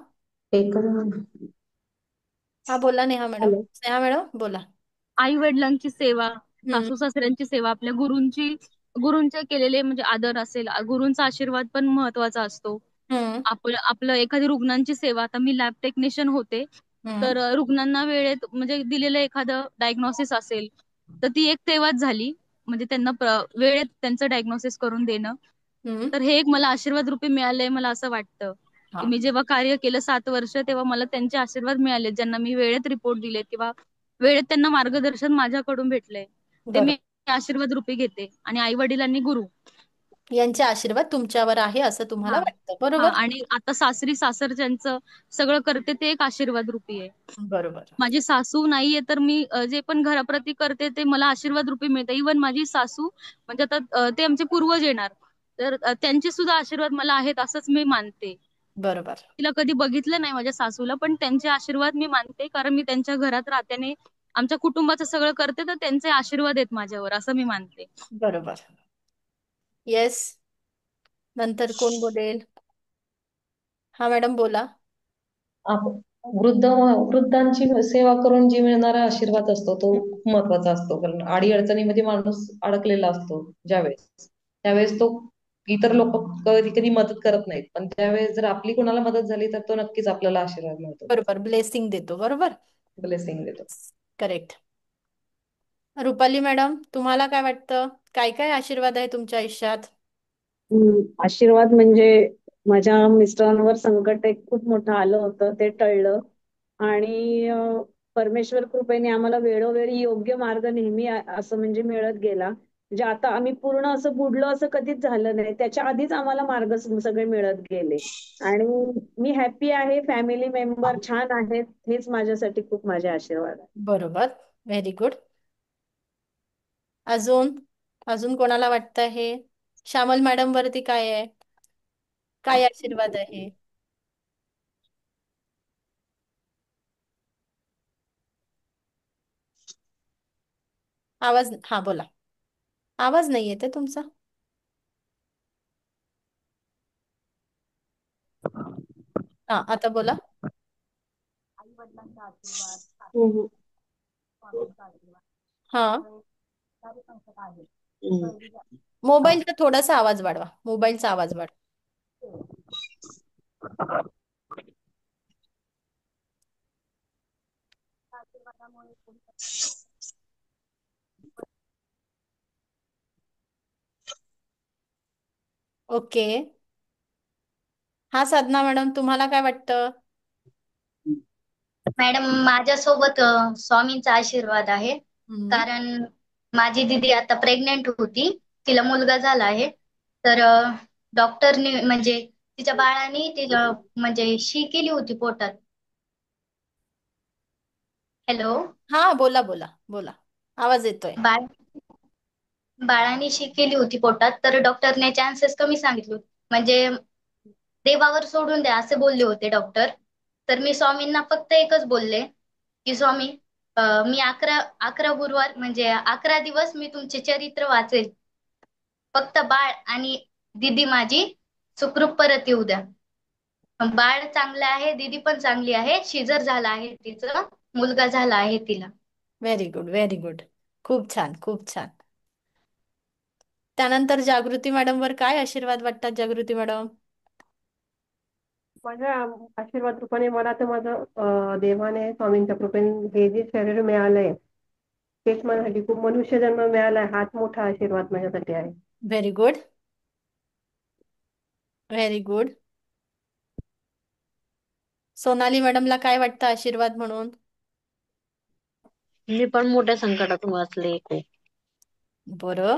एकच मिनिट. हा बोला Neha madam, hello. Sneha madam बोला. आई वडिलांची सेवा, हम्म. सासू सासऱ्यांची सेवा, आपल्या गुरूंचे केलेले म्हणजे आदर असेल, गुरूंचा आशीर्वाद पण महत्वाचा असतो. हम्म. आपलं आपलं एखादी रुग्णांची सेवा, आता मी लॅब टेक्निशियन होते, हम्म. तर रुग्णांना वेळेत म्हणजे दिलेलं एखादं डायग्नोसिस असेल तर ती एक सेवाच झाली. म्हणजे त्यांना वेळेत त्यांचं डायग्नोसिस करून देणं. हम्म. तर हे एक मला आशीर्वाद रूपी मिळालंय. मला असं वाटतं हा की मी जेव्हा कार्य केलं 7 वर्ष, तेव्हा मला त्यांचे आशीर्वाद मिळाले, ज्यांना मी वेळेत रिपोर्ट दिले किंवा वेळेत त्यांना मार्गदर्शन माझ्याकडून भेटलंय. ते बरोबर. मी आशीर्वाद रूपी घेते. आणि आई वडिलांनी गुरु. यांचे आशीर्वाद तुमच्यावर आहे असं तुम्हाला हा वाटतं, हा. बरोबर? आणि आता सासरी सासरच्यांचं सगळं करते ते एक आशीर्वाद रूपी आहे. बरोबर. माझी सासू नाहीये तर मी जे पण घराप्रती करते ते मला आशीर्वाद रूपी मिळते. इव्हन माझी सासू म्हणजे आता ते आमचे पूर्वज येणार, तर त्यांचे सुद्धा आशीर्वाद मला आहेत असंच मी मानते. बरोबर. तिला कधी बघितलं नाही माझ्या सासूला, पण त्यांचे आशीर्वाद मी मानते, कारण मी त्यांच्या घरात राहते आणि आमच्या कुटुंबाचं सगळं करते, तर त्यांचे आशीर्वाद आहेत माझ्यावर असं मी मानते. बरोबर. येस. नंतर कोण बोलेल? हा मॅडम बोला. आप- वृद्धांची सेवा करून जी मिळणारा आशीर्वाद असतो तो खूप महत्वाचा असतो. कारण अडीअडचणीमध्ये माणूस अडकलेला असतो ज्यावेळेस, त्यावेळेस तो इतर लोक कधी कधी मदत करत नाहीत, पण त्यावेळेस जर आपली कोणाला मदत झाली तर तो नक्कीच आपल्याला आशीर्वाद मिळतो, बरोबर, ब्लेसिंग देतो, बरोबर. ब्लेसिंग देतो. करेक्ट. रुपाली मॅडम, तुम्हाला काय वाटतं? काय काय आशीर्वाद आहे तुमच्या आयुष्यात? आशीर्वाद म्हणजे माझ्या मिस्टरांवर संकट एक खूप मोठं आलं होतं, ते टळलं. आणि परमेश्वर कृपेने आम्हाला वेळोवेळी योग्य मार्ग नेहमी असं म्हणजे मिळत गेला. म्हणजे आता आम्ही पूर्ण असं बुडलो असं कधीच झालं नाही, त्याच्या आधीच आम्हाला मार्ग सगळे मिळत गेले. आणि मी हॅप्पी आहे, फॅमिली मेंबर छान आहेत, हेच माझ्यासाठी खूप माझे आशीर्वाद आहे. बरोबर. Very good. अजून अजून कोणाला वाटतं हे? श्यामल मॅडम वरती काय आहे? काय आशीर्वाद आहे? आवाज, हा बोला. आवाज नाही येते तुमचा. हा, आता बोला. हम्म. हा. हम्म. मोबाईलचा थोडासा आवाज वाढवा, मोबाईलचा आवाज वाढवा. ओके. हा साधना मॅडम, तुम्हाला काय वाटतं? मॅडम, माझ्यासोबत स्वामींचा आशीर्वाद आहे. हम्म. कारण माझी दिदी आता प्रेग्नेंट होती, तिला मुलगा झाला आहे. तर डॉक्टरने म्हणजे तिच्या बाळाने तिला म्हणजे शी केली होती पोटात. हॅलो. हा, बोला बोला बोला. आवाज येतोय. बाळ बाळाने शी केली होती पोटात, तर डॉक्टरने चान्सेस कमी सांगितले होते. म्हणजे देवावर सोडून द्या असे बोलले होते डॉक्टर. तर मी स्वामींना फक्त एकच बोलले की स्वामी, मी 11 गुरुवार म्हणजे 11 दिवस मी तुमचे चरित्र वाचेल. फक्त बाळ आणि दिदी माझी सुखरूप परत येऊ द्या. बाळ चांगलं आहे, दिदी पण चांगली आहे, शिजर झाला आहे तिचं, मुलगा झाला आहे तिला. Very good, very good. खूप छान, खूप छान. त्यानंतर जागृती मॅडम वर काय आशीर्वाद वाटतात, जागृती मॅडम? माझ्या आशीर्वाद रूपाने मला तर माझं देवाने स्वामींच्या कृपेने हे जे शरीर मिळालंय तेच माझ्यासाठी खूप, मनुष्य जन्म मिळालाय हाच मोठा आशीर्वाद माझ्यासाठी आहे. Very good, very good. Sonali मॅडमला काय वाटतं आशीर्वाद म्हणून? मी पण मोठ्या संकटातून वाचले खूप. बरं.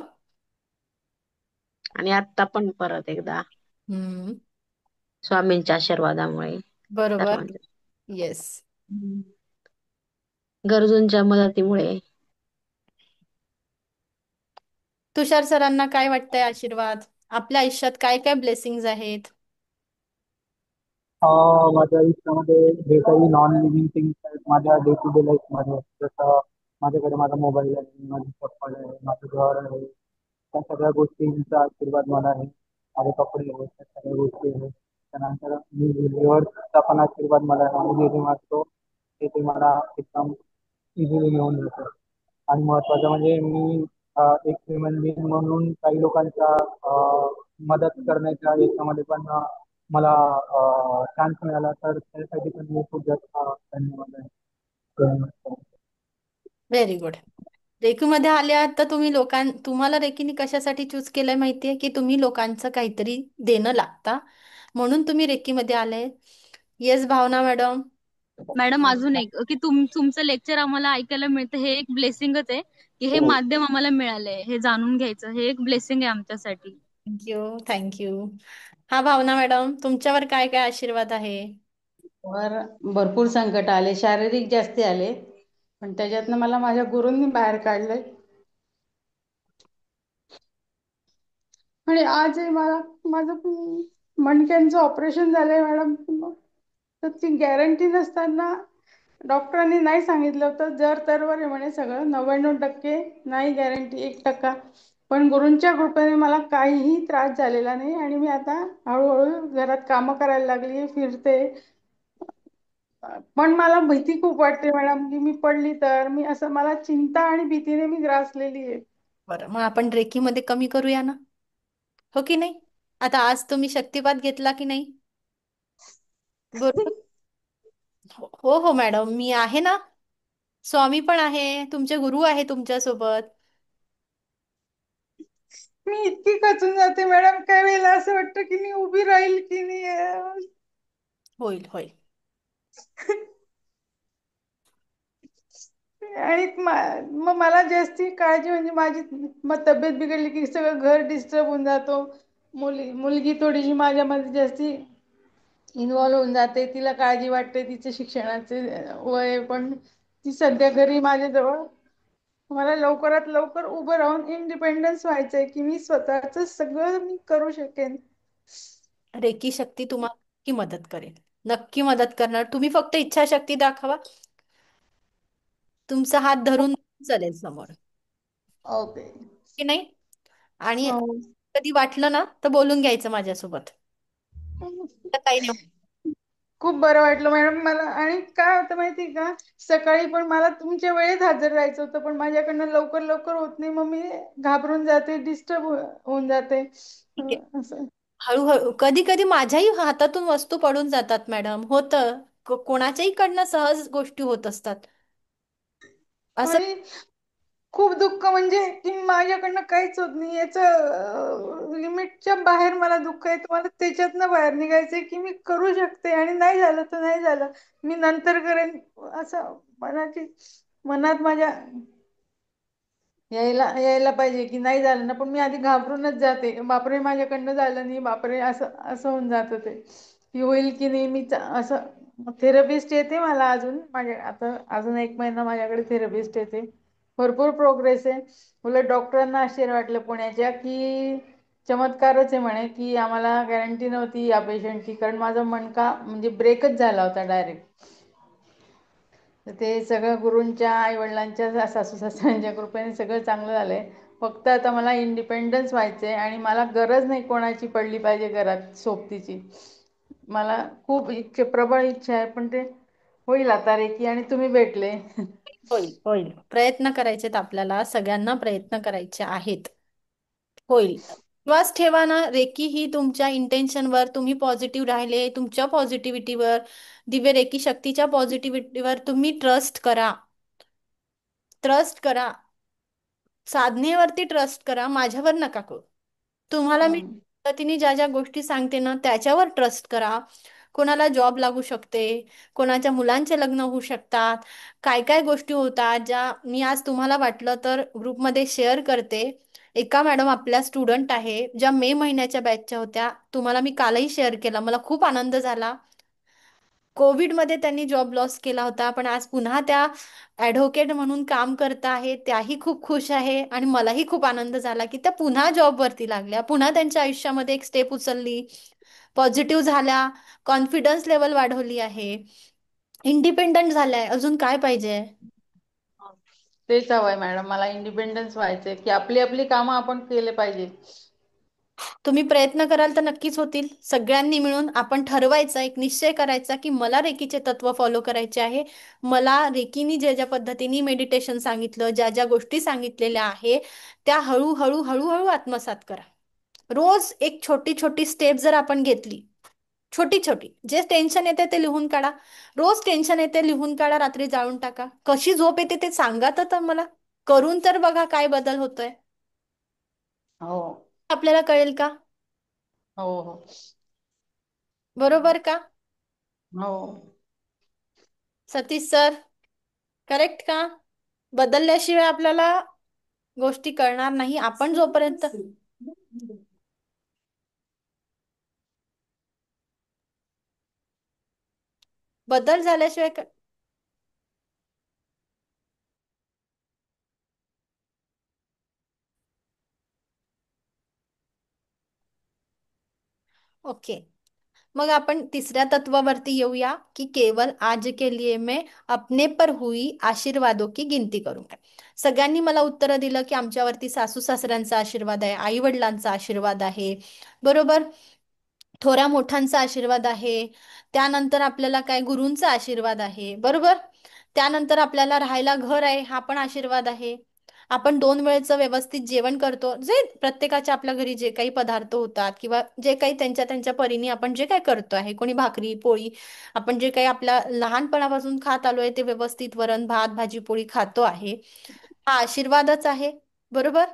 आणि आता पण परत एकदा हम्म. स्वामींच्या आशीर्वादामुळे बरोबर. सर्वांच्या येस. गरजूंच्या मदतीमुळे. तुषार सरांना काय वाटतंय आशीर्वाद? आपल्या आयुष्यात काय काय ब्लेसिंग्स आहेत? माझ्या आयुष्यामध्ये जे काही नॉन लिव्हिंग थिंग्स आहेत माझ्या डे टू डे लाईफमध्ये, जसं माझ्याकडे माझा मोबाईल आहे, माझी चप्पल आहे, माझं घर आहे, त्या सगळ्या गोष्टींचा आशीर्वाद मला आहे. माझे कपडे आहेत, त्या सगळ्या गोष्टी आहेत. त्यानंतर मी व्ह्युअर्सचा पण आशीर्वाद मला आहे. आणि जे जे वाचतो ते मला एकदम इझिली मिळून जातं. आणि महत्त्वाचं म्हणजे मी एक ह्युमन बिईंग म्हणून काही लोकांच्या मदत करण्याच्या याच्यामध्ये पण मला चान्स मिळाला, तर त्यासाठी पण मी खूप जास्त धन्यवाद आहे. Very good. रेकीमध्ये आल्या तर तुम्हाला रेकीने कशासाठी चूज केलंय माहितीये? की तुम्ही लोकांचं काहीतरी देणं लागता, म्हणून तुम्ही रेकीमध्ये आले. येस भावना मॅडम. मॅडम, अजून एक की तुमचं लेक्चर आम्हाला ऐकायला मिळतं, हे एक ब्लेसिंगच आहे. की हे हो. माध्यम आम्हाला मिळालंय हे जाणून घ्यायचं, हे एक ब्लेसिंग आहे आमच्यासाठी. थँक्यू. थँक्यू. हा भावना मॅडम, तुमच्यावर काय काय आशीर्वाद आहे? वर भरपूर संकट आले, शारीरिक जास्ती आले, पण त्याच्यातनं मला माझ्या गुरूंनी बाहेर काढलंय. आणि आजही मला माझं मणक्यांचं ऑपरेशन झालंय मॅडम. तर ती गॅरंटी नसताना डॉक्टरांनी नाही सांगितलं होतं, जर तरवर आहे म्हणे सगळं, 99% नाही गॅरंटी 1%. पण गुरूंच्या कृपेने मला काहीही त्रास झालेला नाही आणि मी आता हळूहळू घरात कामं करायला लागली, फिरते. पण मला भीती खूप वाटते मॅडम, की मी पडली तर मी असं, मला चिंता आणि भीतीने मी ग्रासलेली आहे. बरं, मग आपण रेकीमध्ये कमी करूया ना, हो की नाही? आता आज तुम्ही शक्तिपात घेतला की नाही? बरोबर. हो हो हो मॅडम, मी आहे ना. स्वामी पण आहे, तुमचे गुरु आहे तुमच्यासोबत. मी इतकी खचून जाते मॅडम, काही वेळेला असं वाटतं की मी उभी राहील की नाही. होईल होईल. आणि मग मला जास्ती काळजी म्हणजे माझी मग तब्येत बिघडली की सगळं घर डिस्टर्ब होऊन जातो. मुलगी थोडीशी माझ्यामध्ये जास्ती इन्व्हॉल्व होऊन जाते, तिला काळजी वाटते, तिचे शिक्षणाचे वय आहे, पण ती सध्या घरी माझ्याजवळ. मला लवकरात लवकर उभं राहून इंडिपेंडन्स व्हायचंय, की मी स्वतःच सगळं मी करू शकेन. रेकी शक्ती तुम्हाला नक्की मदत करेल. नक्की मदत करणार. तुम्ही फक्त इच्छाशक्ती दाखवा, तुमचा हात धरून चालेल समोर, ओके. की नाही? आणि हो. कधी वाटलं ना तर बोलून घ्यायचं माझ्यासोबत, तर काही नाही होत. खूप बरं वाटलं मॅडम मला. आणि काय होतं माहिती का, सकाळी पण मला तुमच्या वेळेत हजर राहायचं होतं, पण माझ्याकडनं लवकर लवकर होत नाही, मग मी घाबरून जाते, डिस्टर्ब होऊन जाते. ठीक आहे. असं. हळूहळू कधी कधी माझ्याही हातातून वस्तू पडून जातात मॅडम, होतं. कोणाच्याही कडनं सहज गोष्टी होत असतात असं. आणि खूप दुःख म्हणजे की माझ्याकडनं काहीच होत नाही, याचं लिमिटच्या बाहेर मला दुःख आहे. मला त्याच्यातनं बाहेर निघायचंय, की मी करू शकते आणि नाही झालं तर नाही झालं, मी नंतर करेन, असं मनात माझ्या यायला यायला पाहिजे, की नाही झालं ना, पण मी आधी घाबरूनच जाते, बापरे माझ्याकडनं झालं नाही, बापरे, असं असं होऊन जातं ते, की होईल की नाही. मी असं थेरपिस्ट येते मला अजून, माझ्या आता अजून 1 महिना माझ्याकडे थेरपिस्ट येते. भरपूर प्रोग्रेस आहे. उलट डॉक्टरांना आश्चर्य वाटलं पुण्याच्या, की चमत्कारच आहे म्हणे, की आम्हाला गॅरंटी नव्हती या पेशंटची, कारण माझा मणका म्हणजे ब्रेकच झाला होता डायरेक्ट. तर ते सगळं गुरूंच्या, आईवडिलांच्या, सासू सासऱ्यांच्या कृपेने सगळं चांगलं झालंय. फक्त आता मला इंडिपेंडन्स व्हायचंय आणि मला गरज नाही कोणाची पडली पाहिजे घरात सोबतीची. मला खूप प्रबळ इच्छा आहे, पण ते होईल आता रेकी आणि तुम्ही भेटले. होईल होईल. प्रयत्न करायचेत आपल्याला, सगळ्यांना प्रयत्न करायचे आहेत. होईल. विश्वास ठेवा ना, रेकी ही तुमच्या इंटेन्शनवर, तुम्ही पॉझिटिव्ह राहिले तुमच्या पॉझिटिव्हिटीवर, दिव्य रेकी शक्तीच्या पॉझिटिव्हिटीवर तुम्ही ट्रस्ट करा. ट्रस्ट करा, साधनेवरती ट्रस्ट करा, माझ्यावर नका करू. तुम्हाला मी हम्म. पद्धतीने ज्या ज्या गोष्टी सांगते ना त्याच्यावर ट्रस्ट करा. कोणाला जॉब लागू शकते, कोणाच्या मुलांचे लग्न होऊ शकतात, काय काय गोष्टी होतात ज्या मी आज तुम्हाला वाटलं तर ग्रुपमध्ये शेअर करते. एका मॅडम आपल्या स्टुडंट आहे, ज्या मे महिन्याच्या बॅचच्या होत्या, तुम्हाला मी कालही शेअर केला, मला खूप आनंद झाला. कोविडमध्ये त्यांनी जॉब लॉस केला होता, पण आज पुन्हा त्या ॲडव्होकेट म्हणून काम करत आहे, त्याही खूप खुश आहे. आणि मलाही खूप आनंद झाला की त्या पुन्हा जॉबवरती लागल्या, पुन्हा त्यांच्या आयुष्यामध्ये एक स्टेप उचलली, पॉझिटिव्ह झाल्या, कॉन्फिडन्स लेवल वाढवली आहे, इंडिपेंडंट झालाय. अजून काय पाहिजे? तेच हवंय मॅडम, मला इंडिपेंडन्स व्हायचंय, की आपली आपली कामं आपण केले पाहिजे. तुम्ही प्रयत्न कराल तर नक्कीच होतील. सगळ्यांनी मिळून आपण ठरवायचा, एक निश्चय करायचा की मला रेकीचे तत्व फॉलो करायचे आहे. मला रेकीनी ज्या ज्या पद्धतीने मेडिटेशन सांगितलं, ज्या ज्या गोष्टी सांगितलेल्या आहे, त्या हळूहळू हळूहळू आत्मसात करा. रोज एक छोटी छोटी स्टेप जर आपण घेतली, छोटी छोटी, जे टेन्शन येते ते लिहून काढा. रोज टेन्शन येते लिहून काढा, रात्री जाळून टाका. कशी झोप येते ते सांगा तर मला, करून तर बघा काय बदल होतोय. हो आपल्याला कळेल का? हो हो. बरोबर का? हो. सतीश सर, करेक्ट का? बदलल्याशिवाय आपल्याला गोष्टी कळणार नाही. आपण जोपर्यंत बदल झाल्याशिवाय ओके, मग आपण तिसऱ्या तत्वावरती येऊया की केवल आज के लिए मैं अपने पर हुई आशीर्वादों की गिनती करूंगा. सगळ्यांनी मला उत्तरं दिलं की आमच्यावरती सासू सासऱ्यांचा आशीर्वाद आहे, आई वडिलांचा आशीर्वाद आहे. बरोबर. थोऱ्या मोठ्यांचा आशीर्वाद आहे. त्यानंतर आपल्याला काय गुरूंचा आशीर्वाद आहे. बरोबर. त्यानंतर आपल्याला राहायला घर आहे, हा पण आशीर्वाद आहे. आपण 2 वेळचं व्यवस्थित जेवण करतो, जे प्रत्येकाच्या आपल्या घरी जे काही पदार्थ होतात किंवा जे काही त्यांच्या त्यांच्या परीने आपण जे काही करतो आहे, कोणी भाकरी पोळी, आपण जे काही आपल्या लहानपणापासून खात आलोय ते व्यवस्थित वरण भात भाजी पोळी खातो आहे, हा आशीर्वादच आहे. बरोबर.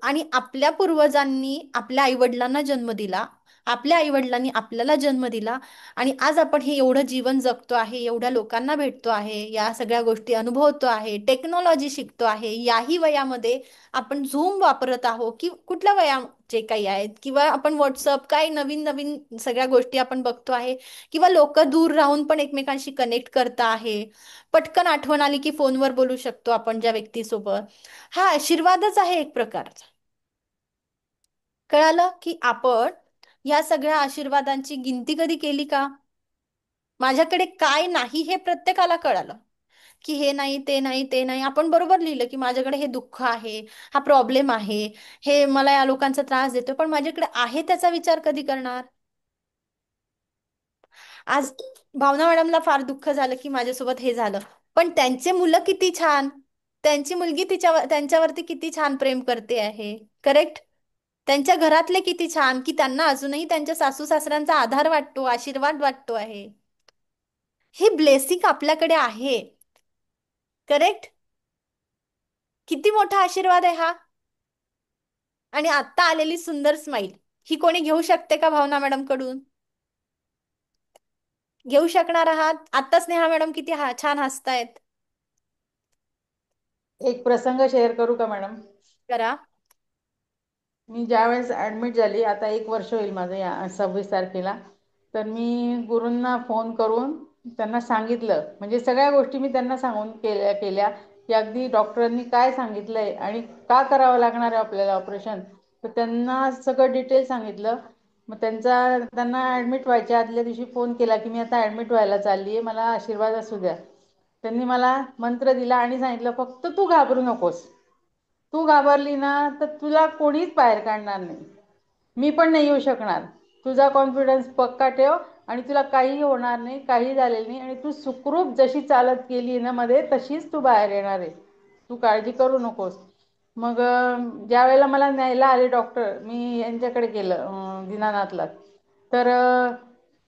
आणि आपल्या पूर्वजांनी आपल्या आईवडिलांना जन्म दिला, आपल्या आईवडिलांनी आपल्याला जन्म दिला, आणि आज आपण हे एवढं जीवन जगतो आहे, एवढ्या लोकांना भेटतो आहे, या सगळ्या गोष्टी अनुभवतो आहे, टेक्नॉलॉजी शिकतो आहे. याही वयामध्ये आपण झूम वापरत आहोत की कुठल्या वया जे काही आहेत, किंवा आपण व्हॉट्सअप काय नवीन नवीन सगळ्या गोष्टी आपण बघतो आहे, किंवा लोक दूर राहून पण एकमेकांशी कनेक्ट करता आहे. पटकन आठवण आली की फोनवर बोलू शकतो आपण ज्या व्यक्तीसोबत. हा आशीर्वादच आहे एक प्रकारचा. कळालं की आपण या सगळ्या आशीर्वादांची गिनती कधी केली का? माझ्याकडे काय नाही हे प्रत्येकाला कळालं की हे नाही ते नाही ते नाही. आपण बरोबर लिहिलं की माझ्याकडे हे दुःख आहे, हा प्रॉब्लेम आहे, हे मला या लोकांचा त्रास देतो, पण माझ्याकडे आहे त्याचा विचार कधी करणार? आज भावना मॅडमला फार दुःख झालं की माझ्यासोबत हे झालं, पण त्यांचे मुलं किती छान, त्यांची मुलगी त्यांच्यावरती किती छान प्रेम करते आहे. करेक्ट. त्यांच्या घरातले किती छान की त्यांना अजूनही त्यांच्या सासू सासऱ्यांचा आधार वाटतो, आशीर्वाद वाटतो आहे. हे ब्लेसिंग आपल्याकडे आहे. करेक्ट. किती मोठा आशीर्वाद आहे हा. आणि आता आलेली सुंदर स्माईल ही कोणी घेऊ शकते का भावना मॅडम कडून? घेऊ शकणार आहात? आता स्नेहा मॅडम किती छान हसतायत. एक प्रसंग शेअर करू का मॅडम? करा. मी ज्यावेळेस ऍडमिट झाली, आता 1 वर्ष होईल माझं या 26 तारखेला, तर मी गुरूंना फोन करून त्यांना सांगितलं, म्हणजे सगळ्या गोष्टी मी त्यांना सांगून केल्या की अगदी डॉक्टरांनी काय सांगितलंय आणि का करावं लागणार आहे आपल्याला ऑपरेशन, तर त्यांना सगळं डिटेल सांगितलं. मग त्यांना ॲडमिट व्हायच्या आदल्या दिवशी फोन केला की मी आता ॲडमिट व्हायला चालली आहे, मला आशीर्वाद असू द्या. त्यांनी मला मंत्र दिला आणि सांगितलं फक्त तू घाबरू नकोस, तू घाबरली ना तर तुला कोणीच बाहेर काढणार नाही, मी पण नाही येऊ शकणार. तुझा कॉन्फिडन्स पक्का ठेव आणि तुला काही होणार नाही, काही झालेलं नाही, आणि तू सुखरूप जशी चालत गेली ना मध्ये तशीच तू बाहेर येणार आहे, तू काळजी करू नकोस. मग ज्या वेळेला मला न्यायला आले डॉक्टर, मी यांच्याकडे गेलं दीनानाथला, तर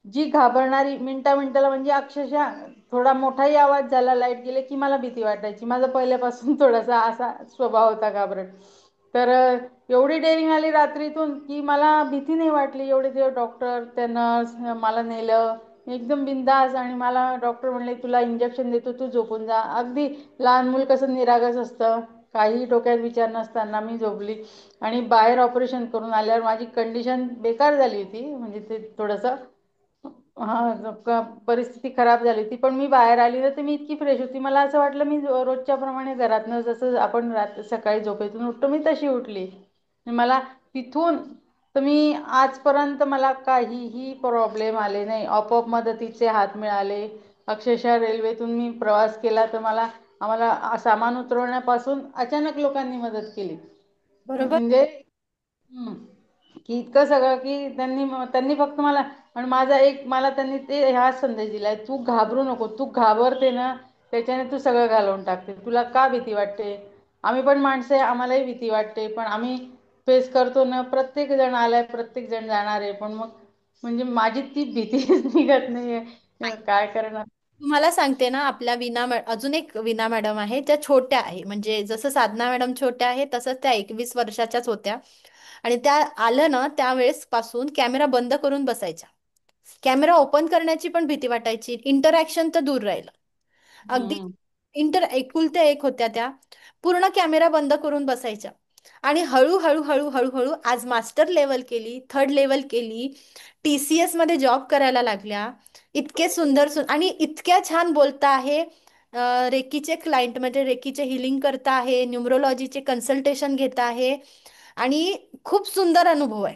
जी घाबरणारी मिनटाला म्हणजे अक्षरशः थोडा मोठाही आवाज झाला, लाईट गेले की मला भीती वाटायची. माझा पहिल्यापासून थोडासा असा स्वभाव होता घाबरट. तर एवढी डेअरिंग आली रात्रीतून की मला भीती नाही वाटली. एवढे दिवस डॉक्टर त्या नर्स मला नेलं एकदम बिंदास, आणि मला डॉक्टर म्हणले तुला इंजेक्शन देतो, तू झोपून जा. अगदी लहान मूल कसं निरागस असतं, काही डोक्यात विचार नसताना मी झोपली. आणि बाहेर ऑपरेशन करून आल्यावर माझी कंडिशन बेकार झाली होती, म्हणजे ते थोडंसं परिस्थिती खराब झाली होती. पण मी बाहेर आली ना तर मी इतकी फ्रेश होती, मला असं वाटलं मी रोजच्या प्रमाणे घरातनं जसं आपण सकाळी झोपेतून उठतो मी तशी उठली. मला तिथून तर मी आजपर्यंत मला काहीही प्रॉब्लेम आले नाही. आपोआप मदतीचे हात मिळाले. अक्षरशः रेल्वेतून मी प्रवास केला तर आम्हाला सामान उतरवण्यापासून अचानक लोकांनी मदत केली. बरोबर. म्हणजे की इतकं सगळं की त्यांनी फक्त मला, आणि मला त्यांनी ते हा संदेश दिलाय, तू घाबरू नको, तू घाबरते ना त्याच्याने तू सगळं घालवून टाकते, तुला का भीती वाटते. आम्ही पण माणसं आहे, आम्हालाही भीती वाटते, पण आम्ही फेस करतो ना. प्रत्येक जण आलाय, प्रत्येक जण जाणार आहे, पण मग म्हणजे माझी ती भीतीच निघत नाहीये, काय करणार. तुम्हाला सांगते ना, आपल्या अजून एक विना मॅडम आहे त्या छोट्या आहे, म्हणजे जसं साधना मॅडम छोट्या आहे तसंच त्या 21 वर्षाच्याच होत्या. आणि त्या आलं ना त्यावेळेस पासून कॅमेरा बंद करून बसायच्या. कॅमेरा ओपन करण्याची पण भीती वाटायची, इंटरॅक्शन तर दूर राहिलं. अगदी हम्म. एकुलत्या एक होत्या त्या, पूर्ण कॅमेरा बंद करून बसायच्या. आणि हळूहळू हळूहळू हळू आज मास्टर लेवल केली, थर्ड लेवल केली, TCS मध्ये जॉब करायला लागल्या. इतके सुंदर आणि इतक्या छान बोलता आहे. रेकीचे क्लायंट म्हणजे रेकीचे हिलिंग करता आहे, न्यूमरोलॉजीचे कन्सल्टेशन घेता आहे आणि खूप सुंदर अनुभव आहे.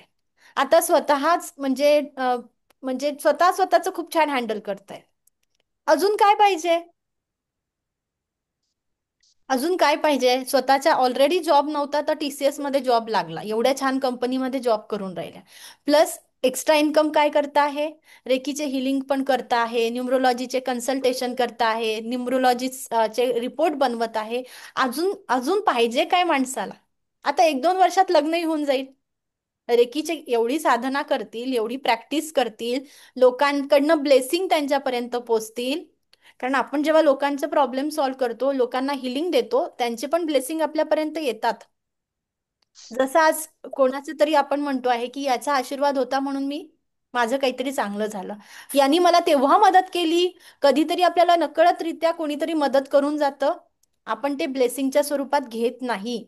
आता स्वतःच म्हणजे स्वतः स्वतःच खूप छान हँडल करताय. अजून काय पाहिजे? अजून काय पाहिजे? स्वतःच्या ऑलरेडी जॉब नव्हता तर TCS मध्ये जॉब लागला, एवढ्या छान कंपनीमध्ये जॉब करून राहिल्या. प्लस एक्स्ट्रा इन्कम काय करता आहे? रेकीचे हिलिंग पण करता आहे, न्यूमरोलॉजीचे कन्सल्टेशन करता आहे, न्यूमरोलॉजी चे रिपोर्ट बनवत आहे. अजून अजून पाहिजे काय माणसाला? आता 1-2 वर्षात लग्नही होऊन जाईल. रेकीचे एवढी साधना करतील, एवढी प्रॅक्टिस करतील, लोकांकडनं ब्लेसिंग त्यांच्यापर्यंत पोचतील. कारण आपण जेव्हा लोकांचे प्रॉब्लेम सॉल्व्ह करतो, लोकांना हिलिंग देतो, त्यांचे पण ब्लेसिंग आपल्यापर्यंत येतात. जसं आज कोणाचे तरी आपण म्हणतो आहे की याचा आशीर्वाद होता म्हणून माझं काहीतरी चांगलं झालं, यांनी मला तेव्हा मदत केली. कधीतरी आपल्याला नकळतरित्या कोणीतरी मदत करून जातं, आपण ते ब्लेसिंगच्या स्वरूपात घेत नाही,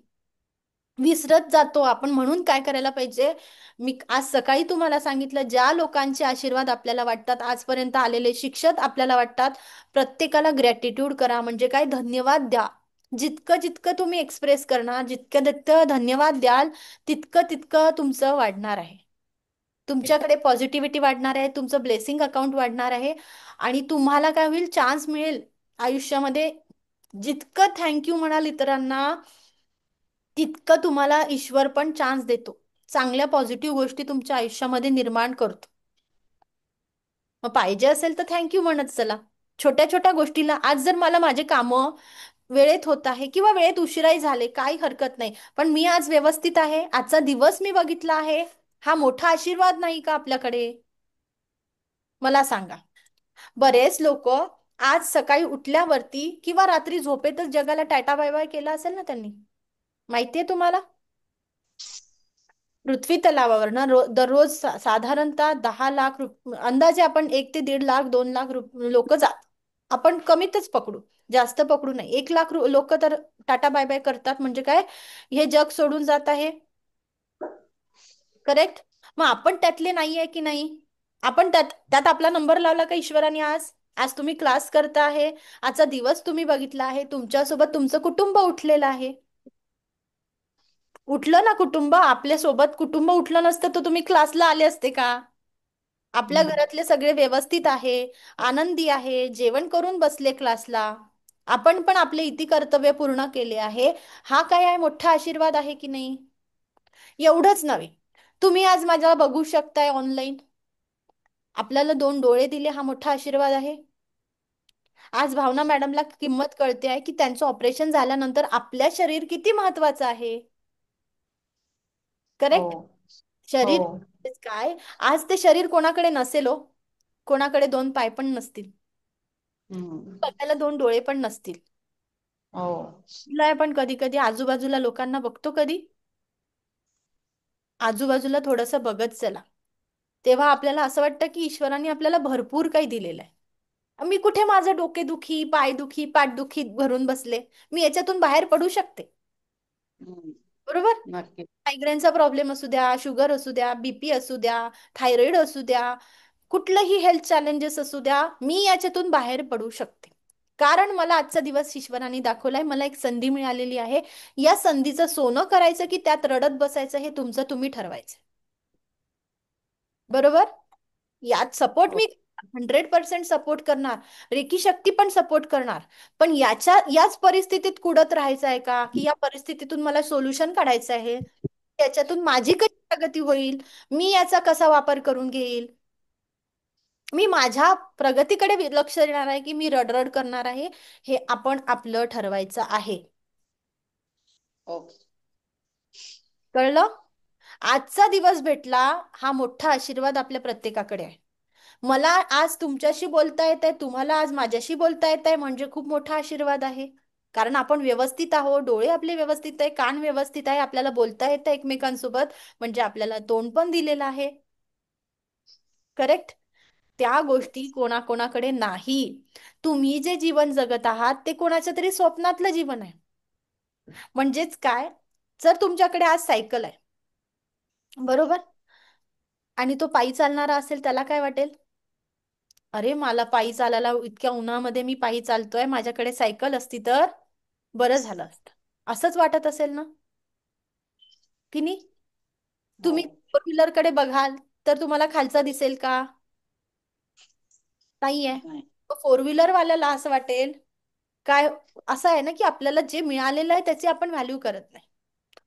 विसरत जातो आपण. म्हणून काय करायला पाहिजे? मी आज सकाळी तुम्हाला सांगितलं, ज्या लोकांचे आशीर्वाद आपल्याला वाटतात, आजपर्यंत आलेले शिक्षक आपल्याला वाटतात, प्रत्येकाला ग्रॅटिट्यूड करा. म्हणजे काय? धन्यवाद द्या. जितकं जितकं तुम्ही एक्सप्रेस करणार, जितकं जितकं धन्यवाद द्याल, तितकं तितकं तुमचं वाढणार आहे. तुमच्याकडे पॉझिटिव्हिटी वाढणार आहे, तुमचं ब्लेसिंग अकाउंट वाढणार आहे आणि तुम्हाला काय होईल? चान्स मिळेल आयुष्यामध्ये. जितकं थँक्यू म्हणाल इतरांना, तितकं तुम्हाला ईश्वर पण चान्स देतो, चांगल्या पॉझिटिव्ह गोष्टी तुमच्या आयुष्यामध्ये निर्माण करतो. मग पाहिजे असेल तर थँक्यू म्हणत चला. छोट्या छोट्या गोष्टीला, आज जर मला माझे कामं वेळेत होत आहे किंवा वेळेत उशिराही झाले, काही हरकत नाही, पण मी आज व्यवस्थित आहे, आजचा दिवस मी बघितला आहे, हा मोठा आशीर्वाद नाही का आपल्याकडे? मला सांगा. बरेच लोक आज सकाळी उठल्यावरती किंवा रात्री झोपेतच जगाला टाटा बाय बाय केला असेल ना त्यांनी, माहितीये तुम्हाला? पृथ्वी तलावावर ना दररोज साधारणतः 10 लाख अंदाजे आपण 1 ते 1.5 लाख 2 लाख लोक जात. आपण कमीतच पकडू, जास्त पकडू नाही. 1 लाख लोक तर टाटा बाय बाय करतात. म्हणजे काय? हे जग सोडून जात आहे. करेक्ट? मग आपण त्यातले नाही आहे की नाही? आपण त्यात त्यात आपला नंबर लावला का ईश्वराने? आज आज तुम्ही क्लास करता आहे, आजचा दिवस तुम्ही बघितला आहे, तुमच्यासोबत तुमचं कुटुंब उठलेलं आहे. उठलं ना कुटुंब आपल्या सोबत? कुटुंब उठलं नसतं तर तुम्ही क्लासला आले असते का? आपल्या घरातले सगळे व्यवस्थित आहे, आनंदी आहे, जेवण करून बसले क्लासला, आपण पण आपले इति कर्तव्य पूर्ण केले आहे. हा काय आहे? मोठा आशीर्वाद आहे की नाही? एवढंच नव्हे, तुम्ही आज माझ्या बघू शकताय ऑनलाईन, आपल्याला 2 डोळे दिले, हा मोठा आशीर्वाद आहे. आज भावना मॅडमला किंमत कळते आहे की त्यांचं ऑपरेशन झाल्यानंतर आपल्या शरीर किती महत्वाचं आहे. हो करेक्ट? हो शरीर काय? आज ते शरीर कोणाकडे नसेल हो, कोणाकडे 2 पाय पण नसतील, हम्म. बघायला 2 डोळे पण नसतील. हो तिला आपण कधी कधी आजूबाजूला लोकांना बघतो, कधी आजूबाजूला थोडंसं बघत चला, तेव्हा आपल्याला असं वाटतं की ईश्वराने आपल्याला भरपूर काही दिलेलं आहे. मी कुठे माझं डोकेदुखी, पायदुखी, पाठदुखी भरून बसले? मी याच्यातून बाहेर पडू शकते. हम्म. बरोबर? नक्की. मायग्रेनचा प्रॉब्लेम असू द्या, शुगर असू द्या, BP असू द्या, थायरॉइड असू द्या, कुठलंही हेल्थ चॅलेंजेस असू द्या, मी याच्यातून बाहेर पडू शकते. कारण मला आजचा दिवस ईश्वराने दाखवलाय, मला एक संधी मिळालेली आहे. या संधीचं सोनं करायचं की त्यात रडत बसायचं, हे तुमचं तुम्ही ठरवायचं. बरोबर? यात सपोर्ट हो. मी 100% सपोर्ट करणार, रेकी शक्ती पण सपोर्ट करणार. पण याच परिस्थितीत कुडत राहायचं आहे का? की या परिस्थितीतून मला सोल्युशन काढायचं आहे, त्याच्यातून माझी कशी प्रगती होईल, मी याचा कसा वापर करून घेईल, मी माझ्या प्रगतीकडे लक्ष देणार आहे की मी रडरड करणार आहे, हे आपण आपलं ठरवायचं आहे. ओके. कळलं? आजचा दिवस भेटला, हा मोठा आशीर्वाद आपल्या प्रत्येकाकडे आहे. मला आज तुमच्याशी बोलता येत आहे, तुम्हाला आज माझ्याशी बोलता येत आहे, म्हणजे खूप मोठा आशीर्वाद आहे. कारण आपण व्यवस्थित आहोत, डोळे आपले व्यवस्थित आहे, कान व्यवस्थित आहे, आपल्याला बोलता येतं एकमेकांसोबत, म्हणजे आपल्याला तोंड पण दिलेलं आहे. करेक्ट? त्या गोष्टी कोणाकोणाकडे नाही. तुम्ही जे जीवन जगत आहात ते कोणाच्या तरी स्वप्नातलं जीवन आहे. म्हणजेच काय? जर तुमच्याकडे आज सायकल आहे, बरोबर, आणि तो पायी चालणारा असेल, त्याला काय वाटेल? अरे मला पायी चालायला, इतक्या उन्हामध्ये मी पायी चालतोय, माझ्याकडे सायकल असती तर बरं झालं असतं. असंच वाटत असेल ना, की नाही? तुम्ही फोर व्हीलर कडे बघाल तर तुम्हाला खालचा दिसेल का? नाहीये. फोर व्हीलर वाल्याला असं वाटेल काय, असं आहे ना की आपल्याला जे मिळालेलं आहे त्याची आपण व्हॅल्यू करत नाही.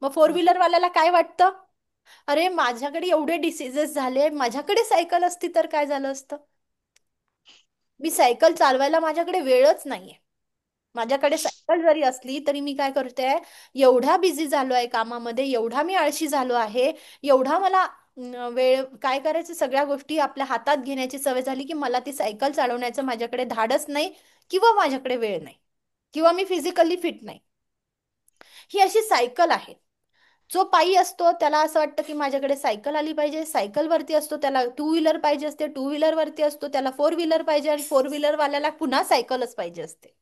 मग फोर व्हीलर वाल्याला काय वाटतं? अरे माझ्याकडे एवढे डिसिजेस झाले, माझ्याकडे सायकल असती तर काय झालं असतं? मी सायकल चालवायला माझ्याकडे वेळच नाहीये. माझ्याकडे सायकल जरी असली तरी मी काय करते, एवढा बिझी झालो आहे कामामध्ये, एवढा मी आळशी झालो आहे, एवढा मला वेळ काय करायचं, सगळ्या गोष्टी आपल्या हातात घेण्याची सवय झाली की मला ती सायकल चालवण्याचं माझ्याकडे धाडस नाही, किंवा माझ्याकडे वेळ नाही, किंवा मी फिजिकली फिट नाही. ही अशी सायकल आहे. जो पायी असतो त्याला असं वाटतं की माझ्याकडे सायकल आली पाहिजे, सायकल वरती असतो त्याला टू व्हीलर पाहिजे असते, टू व्हीलर वरती असतो त्याला फोर व्हीलर पाहिजे, आणि फोर व्हीलर वाल्याला पुन्हा सायकलच पाहिजे असते.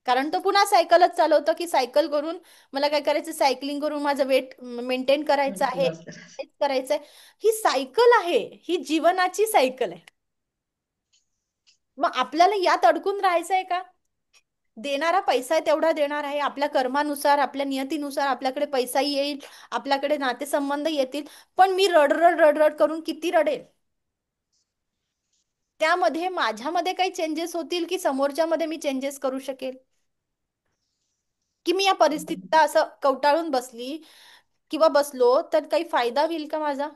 कारण तो पुन्हा सायकलच चालवतो की सायकल करून मला काय करायचं, सायकलिंग करून माझं वेट मेंटेन करायचं आहे, exercise करायचंय. ही सायकल आहे, ही जीवनाची सायकल आहे. मग आपल्याला यात अडकून राहायचंय का? देणारा पैसा आहे तेवढा देणार आहे, आपल्या कर्मानुसार, आपल्या नियतीनुसार आपल्याकडे पैसाही येईल, आपल्याकडे नातेसंबंध येतील, पण मी रडरड रडरड करून किती रडेल? त्यामध्ये माझ्यामध्ये काही चेंजेस होतील की समोरच्या मध्ये मी चेंजेस करू शकेल? की मी या परिस्थितीला असं कवटाळून बसली किंवा बसलो तर काही फायदा होईल का माझा?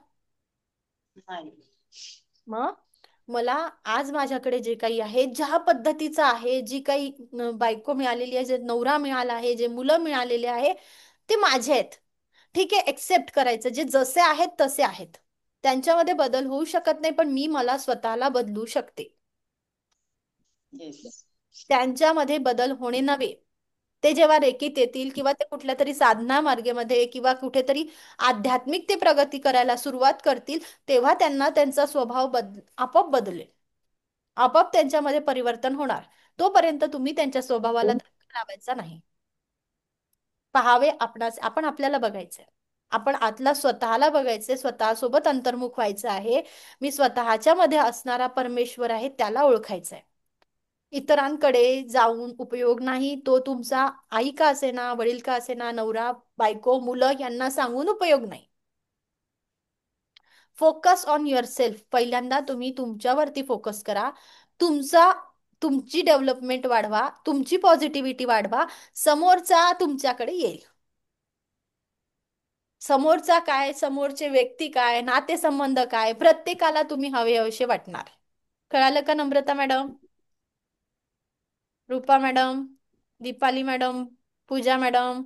मग मला आज माझ्याकडे जे काही आहे, ज्या पद्धतीचं आहे, जी काही बायको मिळालेली आहे, जे नवरा मिळाला आहे, जे मुलं मिळालेले आहे, ते माझे आहेत. ठीक आहे, एक्सेप्ट करायचं, जे जसे आहेत तसे आहेत, त्यांच्यामध्ये बदल होऊ शकत नाही, पण मी मला स्वतःला बदलू शकते. त्यांच्यामध्ये बदल होणे नव्हे, ते जेव्हा रेकीत येतील किंवा ते कुठल्या तरी साधना मार्गेमध्ये किंवा कुठेतरी आध्यात्मिक ते प्रगती करायला सुरुवात करतील, तेव्हा त्यांना त्यांचा स्वभाव आपोआप बदलेल, आपोआप त्यांच्यामध्ये परिवर्तन होणार. तोपर्यंत तुम्ही त्यांच्या स्वभावाला धक्का लावायचा नाही. पहावे आपणास, आपण आपल्याला बघायचंय, आपण आतला स्वतःला बघायचंय, स्वतःसोबत अंतर्मुख व्हायचं आहे. मी स्वतःच्या मध्ये असणारा परमेश्वर आहे त्याला ओळखायचा आहे. इतरांकडे जाऊन उपयोग नाही. तो तुमचा आई का असेना, वडील का असेना, नवरा बायको मुलं यांना सांगून उपयोग नाही. Focus on your self. पहिल्यांदा तुम्ही तुमच्यावरती फोकस करा. तुमची डेव्हलपमेंट वाढवा, तुमची पॉझिटिव्हिटी वाढवा, समोरचा तुमच्याकडे येईल. समोरचा काय, समोरचे व्यक्ती काय, नातेसंबंध काय, प्रत्येकाला तुम्ही हवे हवेसे वाटणार. कळालं का नम्रता madam, Rupa madam, Deepali madam, पूजा मॅडम?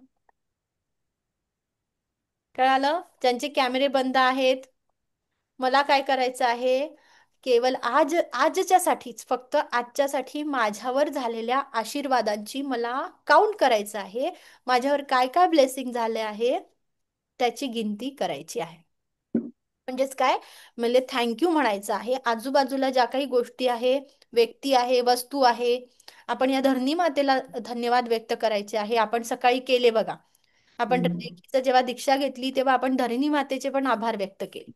कळालं? ज्यांचे कॅमेरे बंद आहेत, मला काय करायचं आहे, केवळ आजच्या साठीच, फक्त आजच्यासाठी माझ्यावर झालेल्या आशीर्वादांची मला काउंट करायचं आहे. माझ्यावर काय काय ब्लेसिंग झाले आहे त्याची गिनती करायची आहे. म्हणजेच काय, म्हणजे थँक्यू म्हणायचं आहे. आजूबाजूला ज्या काही गोष्टी आहे, व्यक्ती आहे, वस्तू आहे, आपण या धरणी मातेला धन्यवाद व्यक्त करायचे आहे. आपण सकाळी केले बघा, आपण रेकीचं जेव्हा दीक्षा घेतली तेव्हा आपण धरणी मातेचे पण आभार व्यक्त केले.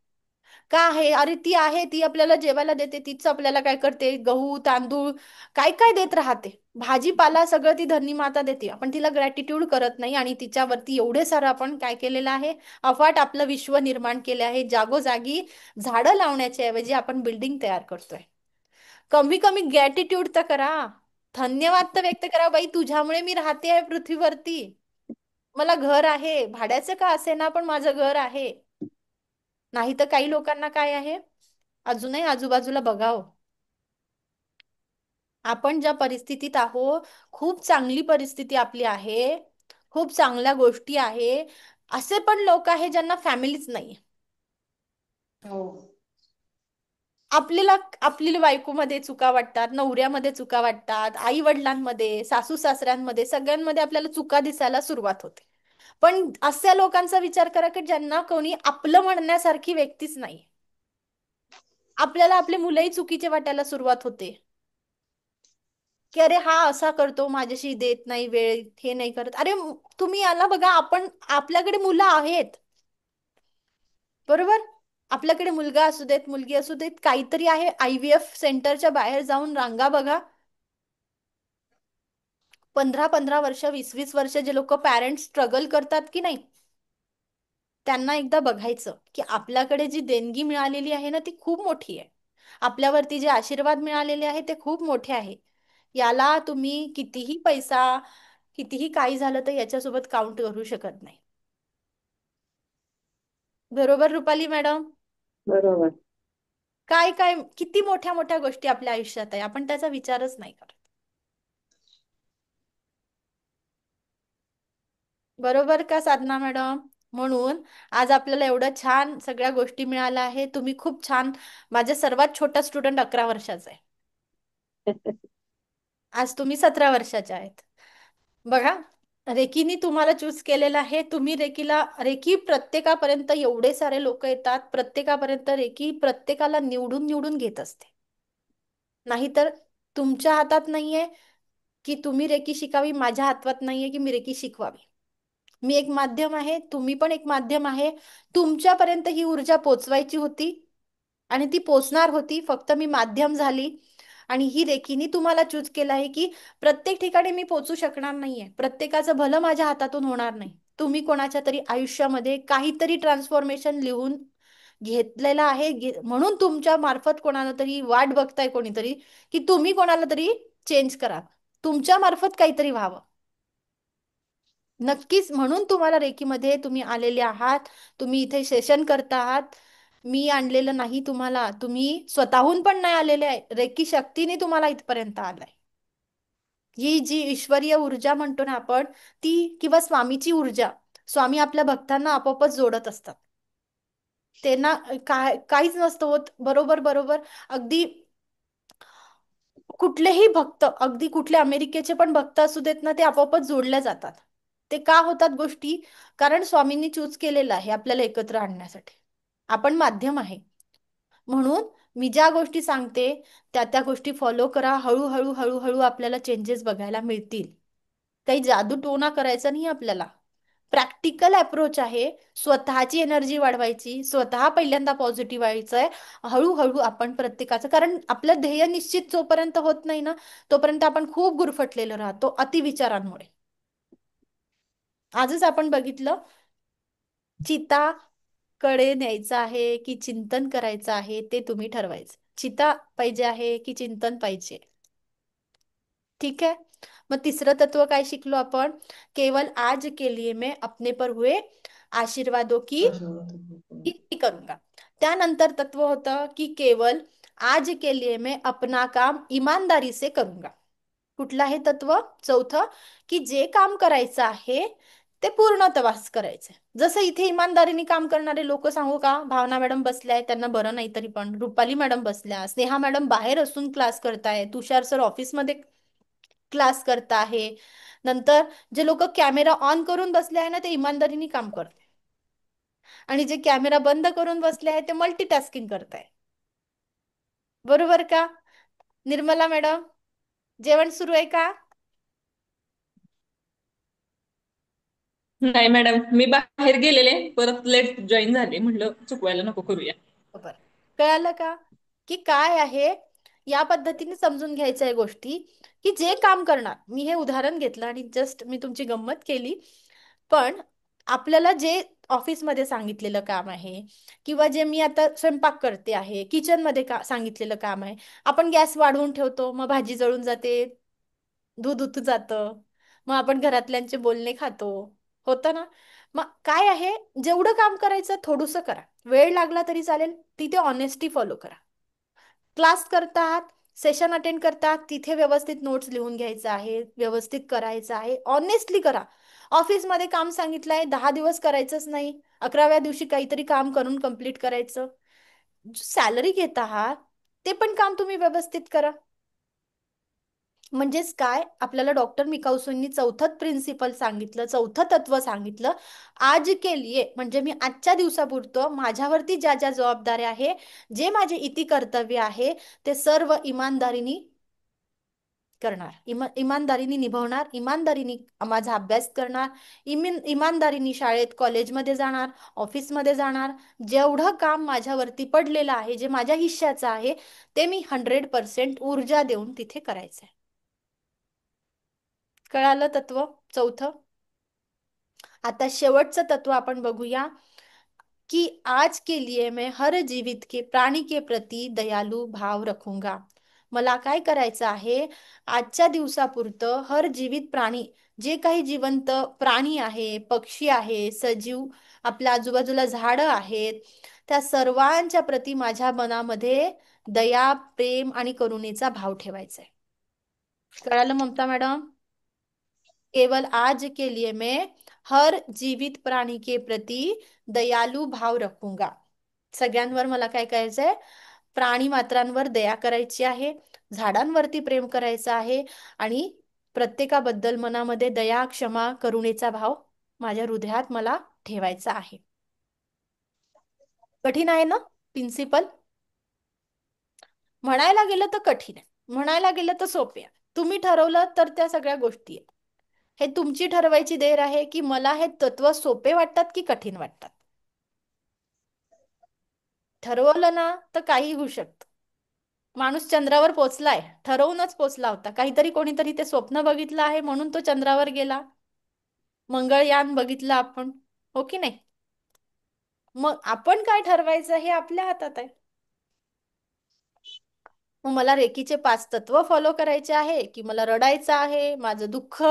का आहे, अरे ती आहे, ती आपल्याला जेवायला देते, तीच आपल्याला काय करते, गहू तांदूळ काय काय देत राहते, भाजीपाला सगळं ती धरणी माता देते. आपण तिला ग्रॅटिट्यूड करत नाही, आणि तिच्यावरती एवढे सारं आपण काय केलेलं आहे, अफाट आपलं विश्व निर्माण केले आहे. जागोजागी झाडं लावण्याच्या ऐवजी आपण बिल्डिंग तयार करतोय. कमी कमी ग्रॅटिट्यूड तर करा, धन्यवाद तर व्यक्त करा. बाई तुझ्यामुळे मी राहते आहे पृथ्वीवरती, मला घर आहे, भाड्याचं का असे ना पण माझं घर आहे. नाही तर काही लोकांना काय आहे, अजूनही आजूबाजूला बघावं. आपण ज्या परिस्थितीत आहो, खूप चांगली परिस्थिती आपली आहे, खूप चांगल्या गोष्टी आहे. असे पण लोक आहे ज्यांना फॅमिलीच नाही. आपल्याला आपली बायकोमध्ये चुका वाटतात, नवऱ्यामध्ये चुका वाटतात, आई वडिलांमध्ये, सासू सासऱ्यांमध्ये, सगळ्यांमध्ये आपल्याला चुका दिसायला सुरुवात होते. पण अशा लोकांचा विचार करा की ज्यांना कोणी आपलं म्हणण्यासारखी व्यक्तीच नाही. आपल्याला आपले मुलंही चुकीचे वाटायला सुरुवात होते. की अरे हा असा करतो, माझ्याशी देत नाही वेळ, हे नाही करत. अरे तुम्ही याला बघा, आपण आपल्याकडे मुलं आहेत, बरोबर? आपल्याकडे मुलगा असू देत, मुलगी असू देत, काहीतरी आहे, IVF सेंटरच्या बाहेर जाऊन रांगा बघा. 15-15 वर्ष, 20-20 वर्ष जे लोक पॅरेंट्स स्ट्रगल करतात की नाही, त्यांना एकदा बघायचं की आपल्याकडे जी देणगी मिळालेली आहे ना, ती खूप मोठी आहे. आपल्यावरती जे आशीर्वाद मिळालेले आहे ते खूप मोठे आहे. याला तुम्ही कितीही पैसा, कितीही काही झालं तर याच्यासोबत काउंट करू शकत नाही. बरोबर रुपाली मॅडम? बरोबर. काय काय किती मोठ्या मोठ्या गोष्टी आपल्या आयुष्यात आहे, आपण त्याचा विचारच नाही करत. बरोबर का साधना मॅडम? म्हणून आज आपल्याला एवढं छान सगळ्या गोष्टी मिळाल्या आहे. तुम्ही खूप छान. माझे सर्वात छोटा स्टुडंट 11 वर्षाचा आहे. आज तुम्ही 17 वर्षाच्या आहेत. बघा, रेकीनी तुम्हाला चूज केलेलं आहे. तुम्ही रेकीला, रेकी प्रत्येकापर्यंत एवढे सारे लोक येतात, प्रत्येकापर्यंत रेकी प्रत्येकाला निवडून निवडून घेत असते. नाहीतर तुमच्या हातात नाहीये की तुम्ही रेकी शिकावी, माझ्या हातात नाहीये की मी रेकी शिकवावी. मी एक माध्यम आहे, तुम्ही पण एक माध्यम आहे. तुमच्यापर्यंत ही ऊर्जा पोचवायची होती आणि ती पोचणार होती, फक्त मी माध्यम झाली. आणि ही रेकीनी तुम्हाला चूज केलं आहे की प्रत्येक ठिकाणी मी पोचू शकणार नाहीये, प्रत्येकाचं भलं माझ्या हातातून होणार नाही. तुम्ही कोणाच्या तरी आयुष्यामध्ये काहीतरी ट्रान्सफॉर्मेशन लिहून घेतलेलं आहे, म्हणून तुमच्या मार्फत कोणाला तरी वाट बघताय कोणीतरी की तुम्ही कोणाला तरी चेंज करा, तुमच्या मार्फत काहीतरी व्हावं. नक्कीच, म्हणून तुम्हाला रेकीमध्ये तुम्ही आलेले आहात. तुम्ही इथे सेशन करता आहात. मी आणलेलं नाही तुम्हाला, तुम्ही स्वतःहून पण नाही आलेले आहे, रेकी शक्तीने तुम्हाला इथपर्यंत आलाय. ही जी ईश्वरीय ऊर्जा म्हणतो ना आपण, ती किंवा स्वामीची ऊर्जा, स्वामी आपल्या भक्तांना आपोआपच जोडत असतात. त्यांना काहीच नसतं होत. बरोबर बरोबर. अगदी कुठलेही भक्त, अगदी कुठले अमेरिकेचे पण भक्त असू देत ना, ते आपोआपच जोडल्या जातात. ते का होतात गोष्टी? कारण स्वामींनी चूज केलेलं आहे आपल्याला एकत्र आणण्यासाठी. आपण माध्यम आहे. म्हणून मी ज्या गोष्टी सांगते त्या त्या गोष्टी फॉलो करा. हळूहळू हळूहळू आपल्याला चेंजेस बघायला मिळतील. काही जादू टोना करायचा नाही आपल्याला. प्रॅक्टिकल अप्रोच आहे. स्वतःची एनर्जी वाढवायची, स्वतः पहिल्यांदा पॉझिटिव्ह व्हायचं आहे. हळूहळू आपण प्रत्येकाचं, कारण आपलं ध्येय निश्चित जोपर्यंत होत नाही ना, तोपर्यंत आपण खूप गुरफटलेलो राहतो अतिविचारांमुळे. आजच आपण बघितलं, चिता कडे न्यायचं आहे की चिंतन करायचं आहे ते तुम्ही ठरवायचं. चिता पाहिजे आहे की चिंतन पाहिजे? ठीक है. मग तिसरं तत्व काय शिकलो आपण? केवल आज के लिए मैं अपने पर हुए आशीर्वादों की कीर्ति करूंगा. त्यानंतर तत्व होतं की केवल आज के लिए मैं अपना काम ईमानदारी से करूंगा. कुठलं आहे तत्व? चौथं, की जे काम करायचं आहे ते पूर्णत्वास करायचंय. जसं इथे इमानदारीने काम करणारे लोक सांगू का? भावना मॅडम बसल्या आहेत, त्यांना बरं नाही तरी पण, रुपाली मॅडम बसल्या, स्नेहा मॅडम बाहेर असून क्लास करताय, तुषार सर ऑफिसमध्ये क्लास करता आहे. नंतर जे लोक कॅमेरा ऑन करून बसले आहे ना, ते इमानदारीने काम करते. आणि जे कॅमेरा बंद करून बसले आहे ते मल्टीटास्किंग करताय. बरोबर का? निर्मला मॅडम, जेवण सुरू आहे का? नाही मॅडम, मी बाहेर गेलेले, परत लेट जॉईन झाले, म्हटलं चुकवायला नको करूया. बरोबर. कळालं का? की काय आहे, या पद्धतीने समजून घ्यायचं आहे गोष्टी. की जे काम करणार, मी हे उदाहरण घेतलं आणि जस्ट मी तुमची गंमत केली, पण आपल्याला जे ऑफिसमध्ये सांगितलेलं काम आहे किंवा जे मी आता स्वयंपाक करते आहे, किचनमध्ये सांगितलेलं काम आहे, आपण गॅस वाढवून ठेवतो, मग भाजी जळून जाते, दूध उतू जातं, मग आपण घरातल्यांचे बोलणे खातो, होतं ना? मग काय आहे, जेवढं काम करायचं थोडंसं करा, वेळ लागला तरी चालेल, तिथे ऑनेस्टी फॉलो करा. क्लास करतात, सेशन अटेंड करतात, तिथे व्यवस्थित नोट्स लिहून घ्यायचं आहे, व्यवस्थित करायचं आहे, ऑनेस्टली करा. ऑफिसमध्ये काम सांगितलंय, 10 दिवस करायचंच नाही, 11व्या दिवशी काहीतरी काम करून कंप्लीट करायचं. सॅलरी घेत आहात ते पण काम तुम्ही व्यवस्थित करा. म्हणजेच काय, आपल्याला डॉक्टर मिकाऊसूंनी चौथं प्रिन्सिपल सांगितलं, चौथं तत्व सांगितलं. आज के लिए म्हणजे मी आजच्या दिवसापुरतं माझ्यावरती ज्या ज्या जबाबदाऱ्या आहे, जे माझे इति कर्तव्य आहे, ते सर्व इमानदारीने करणार, इमानदारीने निभावणार, इमानदारीने माझा अभ्यास करणार, इमानदारीने शाळेत कॉलेजमध्ये जाणार, ऑफिसमध्ये जाणार. जेवढं काम माझ्यावरती पडलेलं आहे, जे माझ्या हिश्श्याचं आहे, ते मी 100% ऊर्जा देऊन तिथे करायचं आहे. कळालं तत्व चौथं? आता शेवटचं तत्व आपण बघूया कि आज के लिए मैं हर जीवित के प्राणी के प्रति दयालु भाव रखूंगा. मला काय करायचं आहे, आजच्या दिवसापुरतं हर जीवित प्राणी, जे काही जिवंत प्राणी आहे, पक्षी आहे, सजीव, आपल्या आजूबाजूला झाडं आहेत, त्या सर्वांच्या प्रती माझ्या मनामध्ये दया, प्रेम आणि करुणेचा भाव ठेवायचा आहे. कळालं ममता मॅडम? केवल आज के लिए मैं हर जीवित प्राणी के प्रति दयालु भाव रखूंगा. सगळ्यांवर मला काय करायचंय, प्राणी मात्रांवर दया करायची आहे, झाडांवरती प्रेम करायचं आहे आणि प्रत्येकाबद्दल मनामध्ये दया, क्षमा, करुणेचा भाव माझ्या हृदयात मला ठेवायचा आहे. कठीण आहे ना प्रिन्सिपल? म्हणायला गेलं तर कठीण आहे, म्हणायला गेलं तर सोपे आहे. तुम्ही ठरवलं तर त्या सगळ्या गोष्टी आहेत. हे तुमची ठरवायची देर आहे की मला हे तत्व सोपे वाटतात की कठीण वाटतात. ठरवलं ना तर काही होऊ शकतं. माणूस चंद्रावर पोचलाय, ठरवूनच पोचला होता. काहीतरी कोणीतरी ते स्वप्न बघितलं आहे म्हणून तो चंद्रावर गेला. मंगळयान बघितलं आपण, हो की नाही? मग आपण काय ठरवायचं हे आपल्या हातात आहे. मग मला रेकीचे 5 तत्व फॉलो करायचे आहे की मला रडायचं आहे, माझं दुःख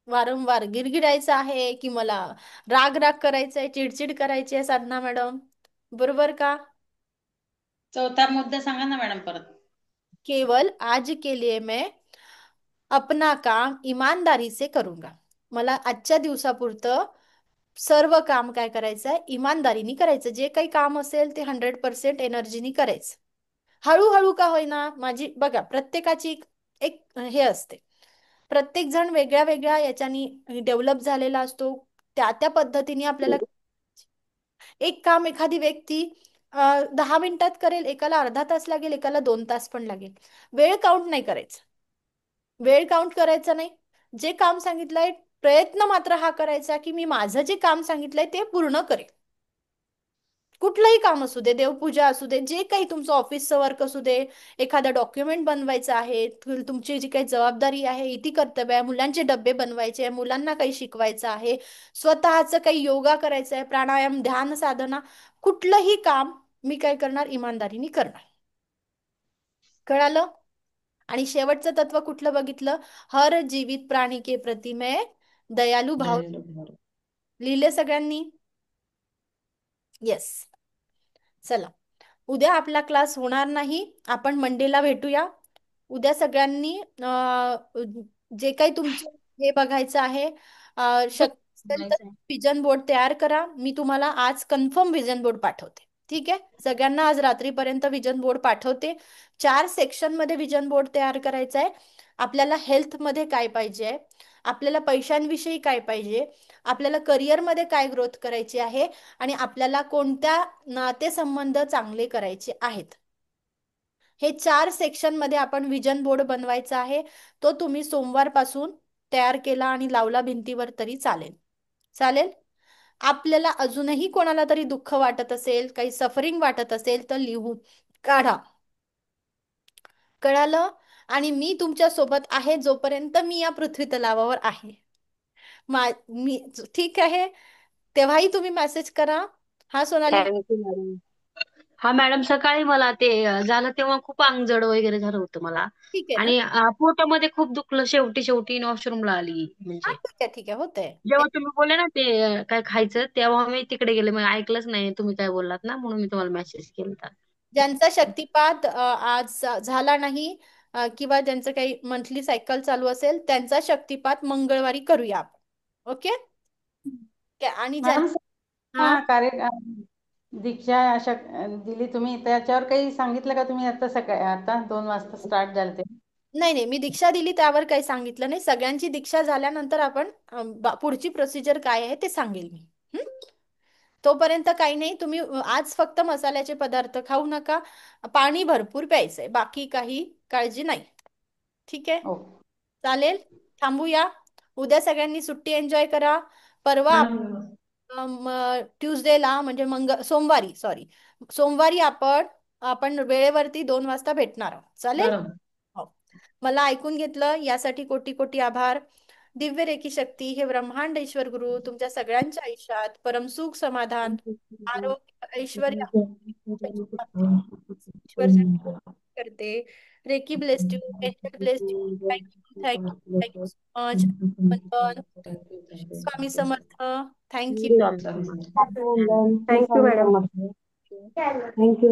वारंवार गिरगिरायचं आहे, की मला राग राग करायचा आहे, चिडचिड करायची आहे साधना मॅडम? बरोबर का? चौथा मुद्दा सांगा ना मॅडम परत. केवल आज के लिए मैं अपना काम ईमानदारी से करूंगा. मला आजच्या दिवसापुरतं सर्व काम काय करायचं आहे, इमानदारीने करायचं. जे काही काम असेल ते 100% एनर्जीनी करायचं. हळूहळू का होईना. माझी बघा, प्रत्येकाची एक हे असते, प्रत्येक जण वेगळ्या वेगळ्या याच्यानी डेव्हलप झालेला असतो. त्या त्या पद्धतीने आपल्याला एक काम एखादी व्यक्ती 10 मिनिटात करेल, एकाला अर्धा तास लागेल, एकाला 2 तास पण लागेल. वेळ काउंट नाही करायचं, वेळ काउंट करायचा नाही. जे काम सांगितलंय प्रयत्न मात्र हा करायचा की मी माझं जे काम सांगितलंय ते पूर्ण करेल. कुठलंही काम असू दे, देवपूजा असू दे, जे काही तुमचं ऑफिसचं वर्क असू दे, एखादा डॉक्युमेंट बनवायचं आहे, तुमची जी काही जबाबदारी आहे, इति कर्तव्य आहे, मुलांचे डब्बे बनवायचे आहे, मुलांना काही शिकवायचं आहे, स्वतःचं काही योगा करायचं आहे, प्राणायाम, ध्यान साधना, कुठलंही काम मी काय करणार, इमानदारीने करणार. कळालं? आणि शेवटचं तत्व कुठलं बघितलं? हर जीवित प्राणी के प्रति मैं दयालु भाव. लिहिले सगळ्यांनी? येस. चला, उद्या आपला क्लास होणार नाही, आपण मंडेला भेटूया. उद्या सगळ्यांनी जे काही तुमचे हे बघायचं आहे, शक्य असेल तर विजन बोर्ड तयार करा. मी तुम्हाला आज कन्फर्म विजन बोर्ड पाठवते. ठीक आहे? सगळ्यांना आज रात्रीपर्यंत विजन बोर्ड पाठवते. 4 सेक्शन मध्ये विजन बोर्ड तयार करायचा आहे. आपल्याला हेल्थ मध्ये काय पाहिजे, आपल्याला पैशांविषयी काय पाहिजे, आपल्याला करिअरमध्ये काय ग्रोथ करायची आहे, आणि आपल्याला कोणत्या नातेसंबंध चांगले करायचे आहेत, हे 4 सेक्शन मध्ये आपण विजन बोर्ड बनवायचा आहे. तो तुम्ही सोमवारपासून तयार केला आणि लावला भिंतीवर तरी चालेल. चालेल? आपल्याला अजूनही कोणाला तरी दुःख वाटत असेल, काही सफरिंग वाटत असेल तर लिहून काढा. कळालं? आणि मी तुमच्या सोबत आहे जोपर्यंत मी या पृथ्वी तलावावर आहे. मी ठीक आहे, तेव्हाही तुम्ही मेसेज करा. हा सोनाली. Thank you madam. हा मॅडम, सकाळी मला ते झालं तेव्हा खूप अंग जड वगैरे झालं होतं मला. ठीक आहे ना? आणि पोटामध्ये खूप दुखलं, शेवटी शेवटी वॉशरूमला आली. म्हणजे ठीक आहे, ठीक आहे, होतंय. जेव्हा तुम्ही बोलले ना ते काय खायचं, तेव्हा मी तिकडे गेले, मग ऐकलंच नाही तुम्ही काय बोललात ना, म्हणून मी तुम्हाला मेसेज केला. ज्यांचा शक्तिपात आज झाला नाही, किंवा ज्यांचं काही मंथली सायकल चालू असेल, त्यांचा शक्तिपात मंगळवारी करूया आपण. ओके? आणि मॅडम, हा, कार्य दीक्षा दिली तुम्ही, त्याच्यावर काही सांगितलं का तुम्ही? आता सकाळी, आता 2 वाजता स्टार्ट झालं ते. नाही नाही, मी दीक्षा दिली त्यावर काही सांगितलं नाही. सगळ्यांची दीक्षा झाल्यानंतर आपण पुढची प्रोसिजर काय आहे ते सांगेल मी. तोपर्यंत काही नाही. तुम्ही आज फक्त मसाल्याचे पदार्थ खाऊ नका, पाणी भरपूर प्यायचंय, बाकी काही काळजी नाही. ठीक आहे, हो चालेल. थांबूया. उद्या सगळ्यांनी सुट्टी एन्जॉय करा. परवा मॅडम. ट्युजडेला म्हणजे सोमवारी, सॉरी, सोमवारी आपण आपण वेळेवरती 2 वाजता भेटणार आहोत. चालेल. मॅडम हो. मला ऐकून घेतलं यासाठी कोटी कोटी आभार. दिव्य रेखी शक्ती हे ब्रह्मांड ईश्वर गुरु तुमच्या सगळ्यांच्या आयुष्यात परमसुख, समाधान, आरोग्य, ऐश्वर ईश्वर करते. Reiki bless you, angel bless you. Thank you, thank you, thank you so much. पण Swami Samarth. Thank you. Swami Samarth. Thank you madam. Thank you.